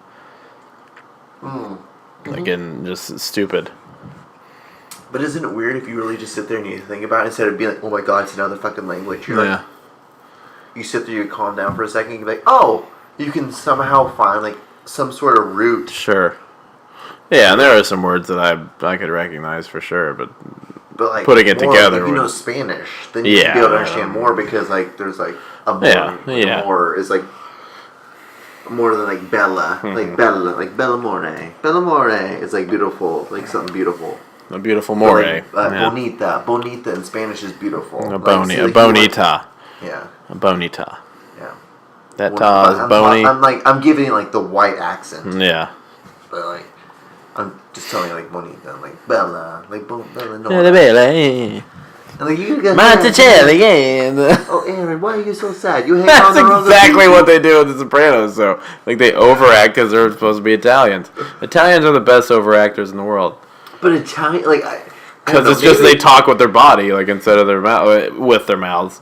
Mm-hmm. Like in just stupid. But isn't it weird if you really just sit there and you think about it instead of being like, oh my god, it's another fucking language? You're like, you sit there, you calm down for a second, you're like, oh, you can somehow find like some sort of root. Sure. Yeah, and there are some words that I could recognize for sure, but But like putting it more, together if you know would- Spanish, then you can be able to understand more because like there's like a more, Yeah. more is like more than like Bella, like Bella, like Bellamore is like beautiful, like something beautiful. a beautiful more. Like, bonita in Spanish is beautiful. A Like, bonita. Yeah, A bonita. yeah. That ta is bony. I'm giving it like the white accent, Yeah. but like I'm just telling you like bonita, like Bella, like Bella. No. Bella. And like you guys. Monticelli, yeah. Oh, Aaron, why are you so sad? You hang That's on the wrong exactly what they do with The Sopranos, though. Like, they overact because they're supposed to be Italians. Italians are the best overactors in the world. But Italian, like, Because it's just they talk with their body, like, instead of their mouth, with their mouths.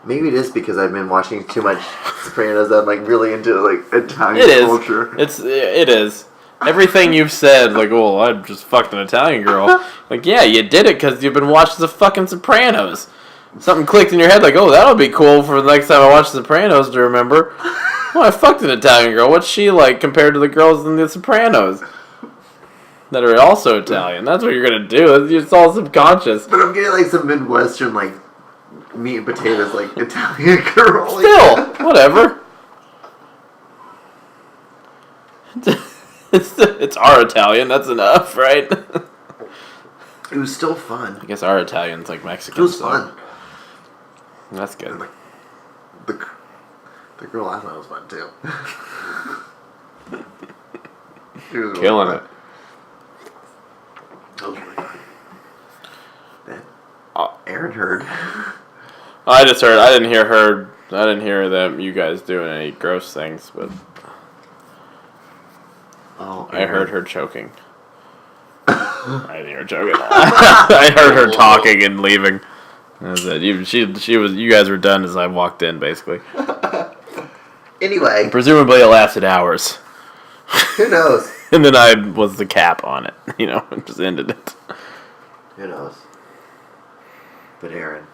Maybe it is because I've been watching too much Sopranos that I'm, like, really into, like, Italian It is. culture. It is. Everything you've said, like, oh, I just fucked an Italian girl. Like, yeah, you did it because you've been watching the fucking Sopranos. Something clicked in your head, like, oh, that'll be cool for the next time I watch The Sopranos to remember. Oh, I fucked an Italian girl. What's she like compared to the girls in The Sopranos? That are also Italian. That's what you're gonna do. It's all subconscious. But I'm getting, like, some Midwestern, like, meat and potatoes, like, Italian girl. Still, whatever. It's our Italian. That's enough, right? It was still fun. I guess our Italian's like Mexican. It was so fun. That's good. The girl I thought was fun, too. She was really Killing fun. it. That was really fun. That Aaron heard. I just heard. I didn't hear them. You guys doing any gross things, but I heard her choking. I didn't hear her choking. I heard her talking and leaving. That was it. You guys were done as I walked in, basically. Anyway, Presumably it lasted hours. who knows? And then I was the cap on it, and just ended it. Who knows? But Aaron,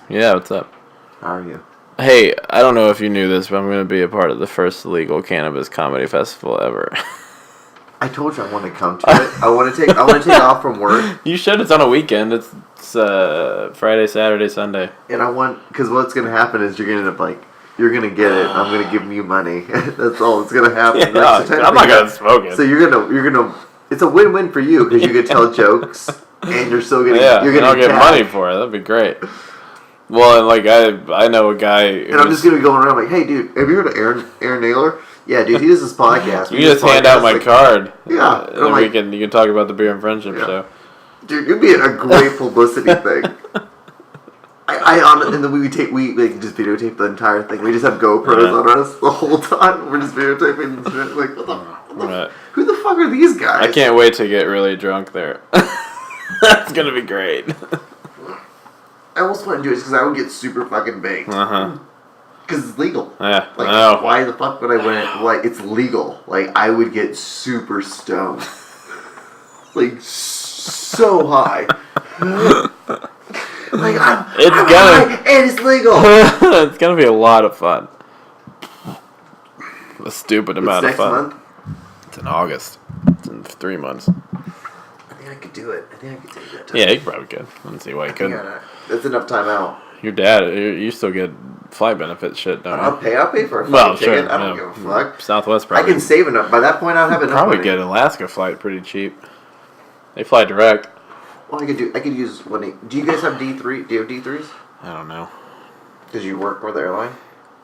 Yeah, what's up? how are you? Hey, I don't know if you knew this, but I'm going to be a part of the first legal cannabis comedy festival ever. I told you I want to come to it. I want to take off from work. You should. It's on a weekend. It's Friday, Saturday, Sunday. And I want, because what's going to happen is you're going to end up you're going to get it. I'm going to give you money. That's all that's going to happen. Yeah, I'm not going to smoke it. So you're going to, it's a win-win for you because you can tell jokes and you're still getting, Yeah, you're and getting I'll get tagged. money for it. That'd be great. Well, and I know a guy. And I'm just going to be going around like, hey, dude, have you heard of Aaron Naylor? Yeah, dude, he does this podcast. You just hand out my card. Yeah. And then you can talk about the Beer and Friendship show. Dude, you'd be a great publicity thing. And then we just videotape the entire thing. We just have GoPros on us the whole time. We're just videotaping and shit. Like, who the fuck are these guys? I can't wait to get really drunk there. That's gonna be great. I almost want to do it because I would get super fucking baked. Because it's legal. Yeah, Like, I know. why the fuck would I win? Like, it's legal. Like, I would get super stoned. Like, so high. Like, I'm high and it's legal. It's gonna be a lot of fun. A stupid amount of fun. Next month? It's in August. It's in 3 months. I think I could do it. I think I could take that time. Yeah, you probably could. I don't see why you couldn't. That's enough time out. Your dad, you still get flight benefit shit, don't you? I'll pay for a fucking Well, ticket. sure. I don't give a fuck. Southwest I probably. can save enough. By that point, I'll have enough Probably money. get Alaska flight pretty cheap. They fly direct. Well, I could use one. Do you guys have D3? Do you have D3s? I don't know. Because you work for the airline?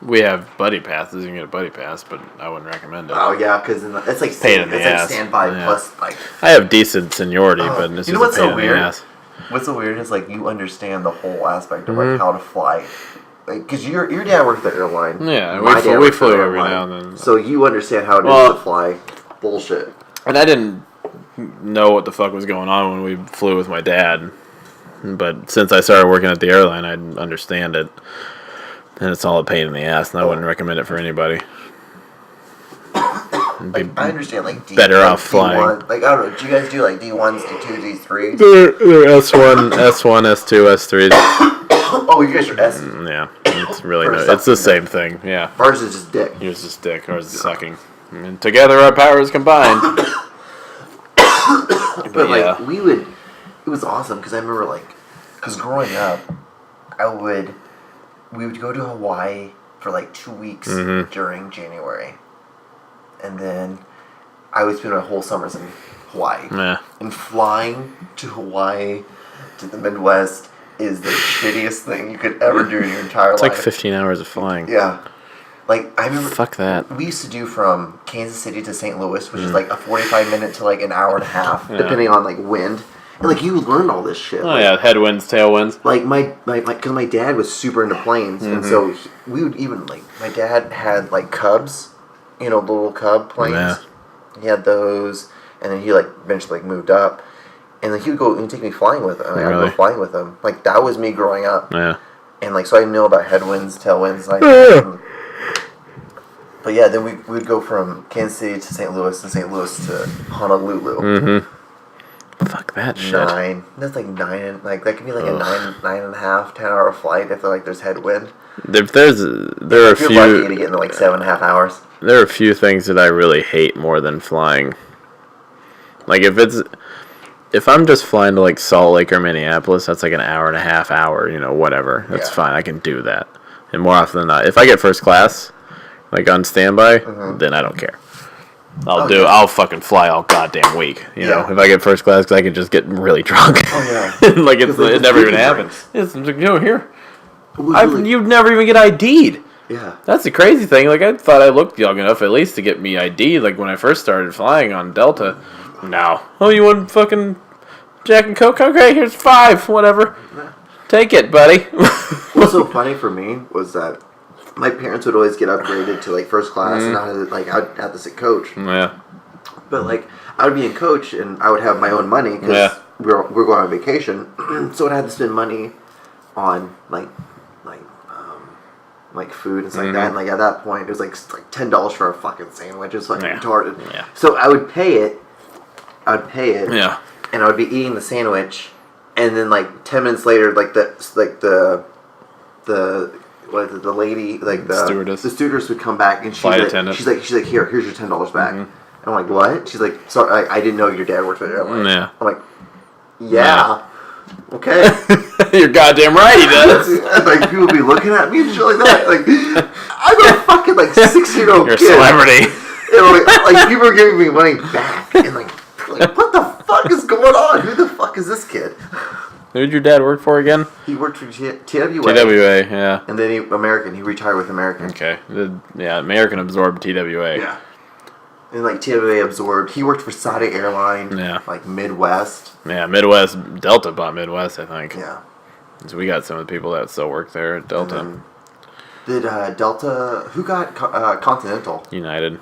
We have buddy passes. You can get a buddy pass, but I wouldn't recommend it. Oh, yeah, because it's like Pain in the ass. standby Yeah. plus, like... I have decent seniority, but it's you know just what's a pain so in the weird? ass. What's so weird is, like, you understand the whole aspect of, like, how to fly. Like, because your dad worked at the airline. Yeah, My dad we worked at the flew every airline. now and then. So you understand how it is to fly. Bullshit. And I didn't know what the fuck was going on when we flew with my dad. But since I started working at the airline, I understand it. And it's all a pain in the ass, and I wouldn't recommend it for anybody. Like, I understand, like, better like off flying. D1. Like, I don't know, do you guys do, like, D1s, D2s, D3s? They're S1, S2, S3. Oh, you guys are S. Yeah, it's really Or it's the sucking same thing, yeah. Ours is just dick. Yours is dick, ours is sucking. I mean, together our powers combined. But, yeah. like, it was awesome, because I remember, like, because growing up, we would go to Hawaii for, like, 2 weeks during January. And then I would spend my whole summers in Hawaii. Yeah. And flying to Hawaii, to the Midwest, is the shittiest thing you could ever do in your entire It's life. like 15 hours of flying. Yeah. Like, I remember... Fuck that. We used to do from Kansas City to St. Louis, which is like a 45-minute to like an hour and a half, depending on like wind. And like you learn all this shit. Oh like, yeah, headwinds, tailwinds. Like because my dad was super into planes, and so we would even like my dad had like Cubs, the little Cub planes. Yeah. He had those, and then he like eventually like moved up, and then he would go and take me flying with him. I'd Really? go flying with him. Like that was me growing up. Yeah. And like so I know about headwinds, tailwinds, like. But yeah, then we would go from Kansas City to St. Louis and St. Louis to Honolulu. Mm-hmm. Fuck that shit. That's like 9. Like that could be like a 9.5, 10-hour flight if there's headwind. There are a If you're lucky to get into like 7.5 hours. There are a few things that I really hate more than flying. Like if I'm just flying to like Salt Lake or Minneapolis, that's like an hour and a half, whatever. That's fine. I can do that. And more often than not, if I get first class, like on standby, then I don't care. I'll fucking fly all goddamn week. You know, if I get first class, because I can just get really drunk. Oh yeah. Like it never even happens. It's like, here. Really, You'd never even get ID'd. yeah. That's the crazy thing. Like, I thought I looked young enough at least to get me ID'd. Like, when I first started flying on Delta. No. Oh, you want fucking Jack and Coke? Okay, here's 5. Whatever. Take it, buddy. What's so funny for me was that my parents would always get upgraded to like first class, and I'd have to sit coach. Yeah. But like I would be in coach, and I would have my own money because we're going on vacation, so I'd have to spend money on like like food and stuff like that. And like at that point, it was like $10 for a fucking sandwich. It was fucking retarded. Yeah. So I would pay it. Yeah. And I would be eating the sandwich, and then like 10 minutes later, the lady, like the stewardess would come back, and she's like, here's your $10 back. And I'm like, what? She's like, sorry, I didn't know your dad worked for the airline. Yeah. I'm like, yeah. Okay. You're goddamn right he does. Like, people be looking at me and shit like that. Like, I'm a fucking, like, 6-year-old kid. You're a celebrity. And, like, people are giving me money back. And, like, what the fuck is going on? Who the fuck is this kid? Who did your dad work for again? He worked for TWA. TWA, yeah. And then he retired with American. Okay. Yeah, American absorbed TWA. Yeah. And, like, TWA absorbed. He worked for Saudi Airline. Yeah. Like, Midwest. Yeah, Midwest. Delta bought Midwest, I think. Yeah. So we got some of the people that still work there at Delta. Did Delta... Who got Continental? United.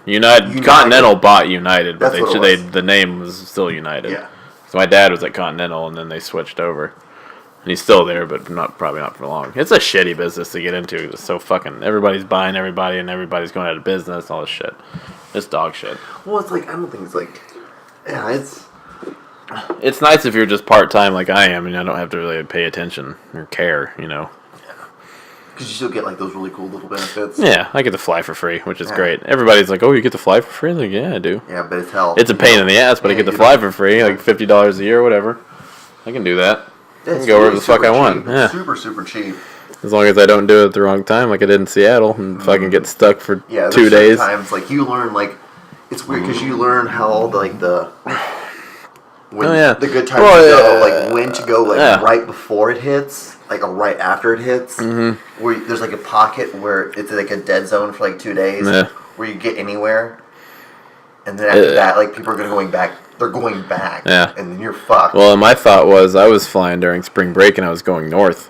Continental bought United, but the name was still United. Yeah. So my dad was at Continental, and then they switched over. And he's still there, but probably not for long. It's a shitty business to get into. It's so fucking... Everybody's buying everybody, and everybody's going out of business, all this shit. It's dog shit. Well, it's like... I don't think it's like... Yeah, it's... It's nice if you're just part-time like I am, and I don't have to really pay attention or care, you know. Because you still get, like, those really cool little benefits. Yeah, I get to fly for free, which is great. Everybody's like, oh, you get to fly for free? I'm like, yeah, I do. Yeah, but it's hell. It's a pain in the ass, but I get to fly for free, like $50 a year or whatever. I can do that. Yeah, I can go wherever the fuck I want. Yeah. Super, super cheap. As long as I don't do it at the wrong time, like I did in Seattle, and fucking get stuck for 2 days. Times, like, you learn, like, it's weird because you learn how all the, like, the good times to go, like, when to go, like, right before it hits, like, or right after it hits. Where there's, like, a pocket where it's, like, a dead zone for, like, 2 days, where you get anywhere. And then after that, like, people are going back. They're going back. Yeah. And then you're fucked. Well, my thought was I was flying during spring break, and I was going north.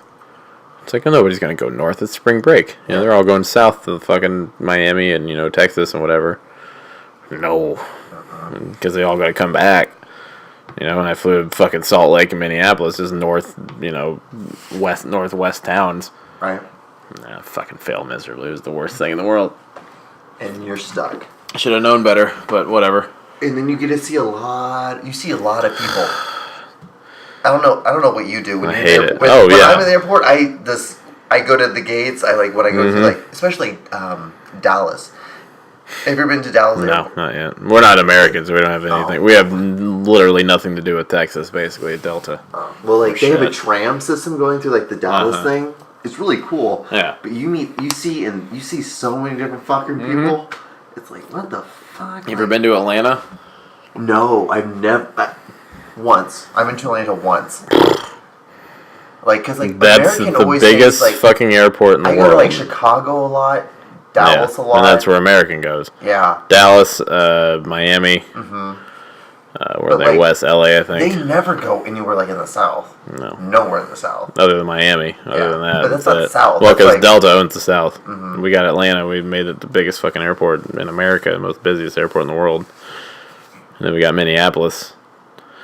It's like, oh, nobody's going to go north. It's spring break. You know, they're all going south to fucking Miami and, you know, Texas and whatever. No. Because they all got to come back. You know, and I flew to fucking Salt Lake and Minneapolis, just northwest towns. Right. Nah, fucking failed miserably. It was the worst thing in the world. And you're stuck. I should have known better, but whatever. And then you get to see a lot of people. I don't know what you do when I you're hate there. it. When I'm in the airport, I go to the gates. I like when I go to like especially Dallas. Have you ever been to Dallas? No, not yet. We're not Americans. We don't have anything. We have literally nothing to do with Texas, basically, at Delta. Well, like they have a tram system going through like the Dallas thing. It's really cool. Yeah. But you see so many different fucking people. It's like, what the fuck? You ever been to Atlanta? No, I've never. Once. I've been to Atlanta once. Like, because like that's American the always biggest says, like, fucking airport in the I world. go to like Chicago a lot, Dallas a lot, and that's where American goes. Yeah. Dallas, Miami. Where they like, West LA, I think. They never go anywhere like in the South. No. Nowhere in the South. Other than Miami. Other than that. But that's not South. Well, That's because like, Delta owns the South. We got Atlanta. We made it the biggest fucking airport in America, the most busiest airport in the world. And then we got Minneapolis.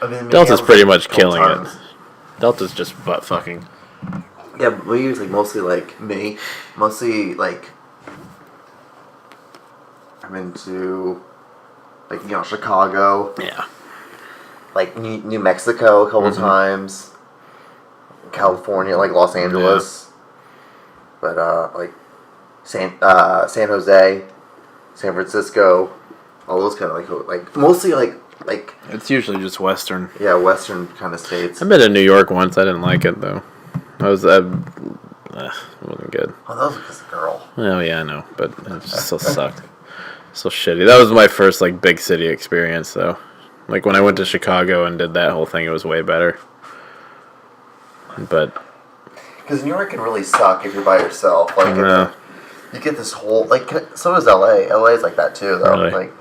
I mean, Delta's pretty much killing it. Delta's just butt fucking. Yeah, but we use like mostly like me. Mostly like I'm into like Chicago. Yeah. Like New Mexico a couple times. California, like Los Angeles. But like San Jose, San Francisco, all those kind of like mostly like It's usually just Western. yeah, Western kind of states. I've been to New York once. I didn't like it though. It wasn't good. Oh, that was because of the girl. Oh yeah, I know, but it just still sucked. So shitty. That was my first like big city experience though. Like when I went to Chicago and did that whole thing, it was way better. But because New York can really suck if you're by yourself. Like you get this whole like so does LA. LA is like that too though. Really? Like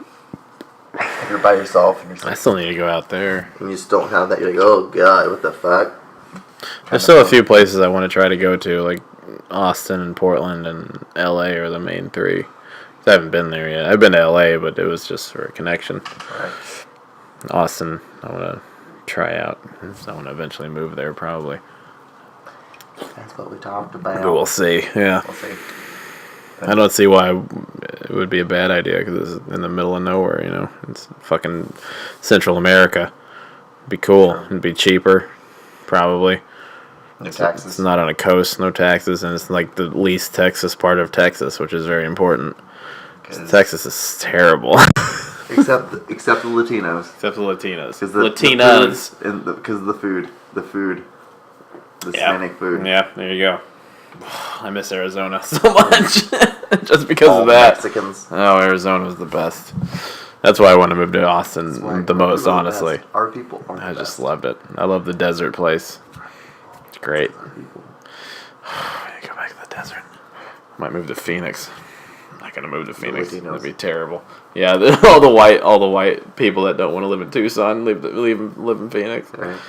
if you're by yourself and I still need to go out there. and you just don't have that, you're like, oh god, what the fuck? There's still a few places I want to try to go to, like Austin and Portland and LA are the main three. I haven't been there yet. I've been to LA, but it was just for a connection. Right. Austin, I want to try out. I want to eventually move there, probably. That's what we talked about. But we'll see. Yeah. We'll see. I don't see why it would be a bad idea because it's in the middle of nowhere. You know, it's fucking Central America. It'd be cool. It'd be cheaper, probably. No taxes. It's not on a coast, no taxes, and it's like the least Texas part of Texas, which is very important. Texas is terrible. Except the Latinos. Except the Latinas. Latinas. Because of the food. The Hispanic food. Yeah, there you go. I miss Arizona so much. Just because All of that. Mexicans. Oh, Arizona was the best. That's why I want to move to Austin the most, honestly. Best. Our people are I the just best. loved it. I love the desert place. It's great. I need to go back to the desert. I might move to Phoenix. I'm not gonna move to Phoenix. That'd be terrible. Yeah, all the white people that don't want to live in Tucson live in Phoenix. Right.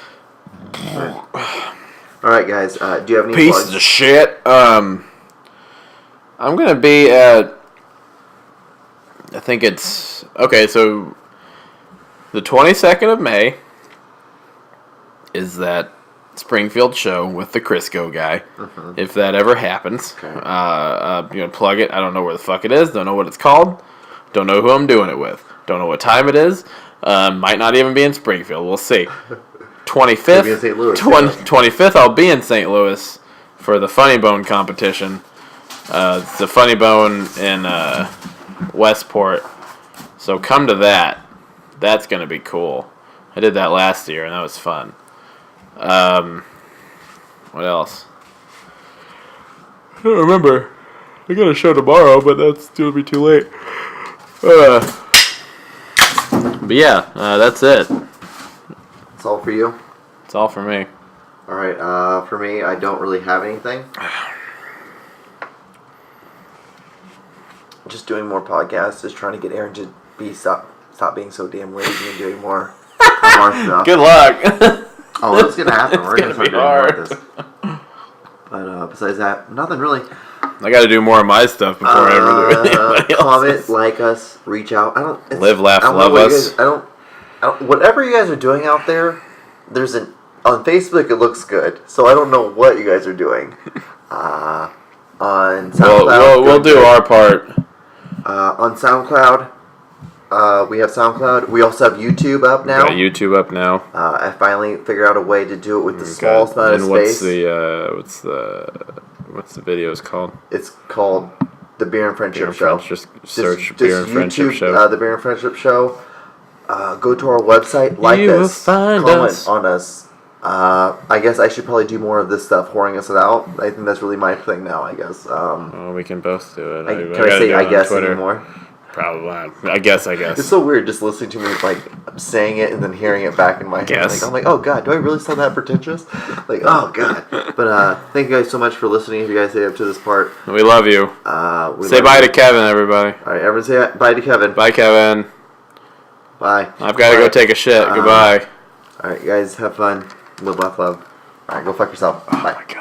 All right, guys. Do you have any Pieces plugs? of shit. I'm gonna be at. I think it's okay. So the 22nd of May is that Springfield show with the Crisco guy. Mm-hmm. If that ever happens, plug it. I don't know where the fuck it is. Don't know what it's called. Don't know who I'm doing it with. Don't know what time it is. Might not even be in Springfield. We'll see. 25th. Maybe in St. Louis, 25th. I'll be in St. Louis for the Funny Bone competition. It's the Funny Bone in Westport. So come to that. That's gonna be cool. I did that last year and that was fun. What else? I don't remember. I got a show tomorrow, but that's gonna be too late. But yeah, that's it. That's all for you? It's all for me. All right. For me, I don't really have anything. Just doing more podcasts. Just trying to get Aaron to stop being so damn lazy and doing more of our stuff. Good luck. Oh, that's gonna happen. We're gonna start be doing more hard. of this. But besides that, nothing really. I got to do more of my stuff before I ever do anybody Comment, else's. like us, reach out. Live, laugh, I don't know love what you us. guys- I don't. Whatever you guys are doing out there, on Facebook it looks good. So I don't know what you guys are doing. On SoundCloud, We'll do our part. on SoundCloud, we have SoundCloud. We also have YouTube up now. Got YouTube up now. I finally figured out a way to do it with the smallest amount of And what's space. what's the videos called? It's called the Beer and Friendship Beer and Show. Friends, just search Beer and Friendship YouTube, Show. The Beer and Friendship Show. Go to our website, like You will us, find comment us. on us. I guess I should probably do more of this stuff, whoring us out. I think that's really my thing now, I guess. Well, we can both do it. Can I gotta say do it I on guess Twitter. anymore? Probably. I guess. It's so weird just listening to me, like, saying it and then hearing it back in my head. Guess. Like, I'm like, oh, God, do I really sound that pretentious? Like, oh, God. But thank you guys so much for listening. If you guys stayed up to this part. We love you. Say bye to Kevin, everybody. All right, everyone say bye to Kevin. Bye, Kevin. Bye. I've got to go take a shit. Goodbye. All right, guys, have fun. Live, laugh, love. All right, go fuck yourself. Bye. God.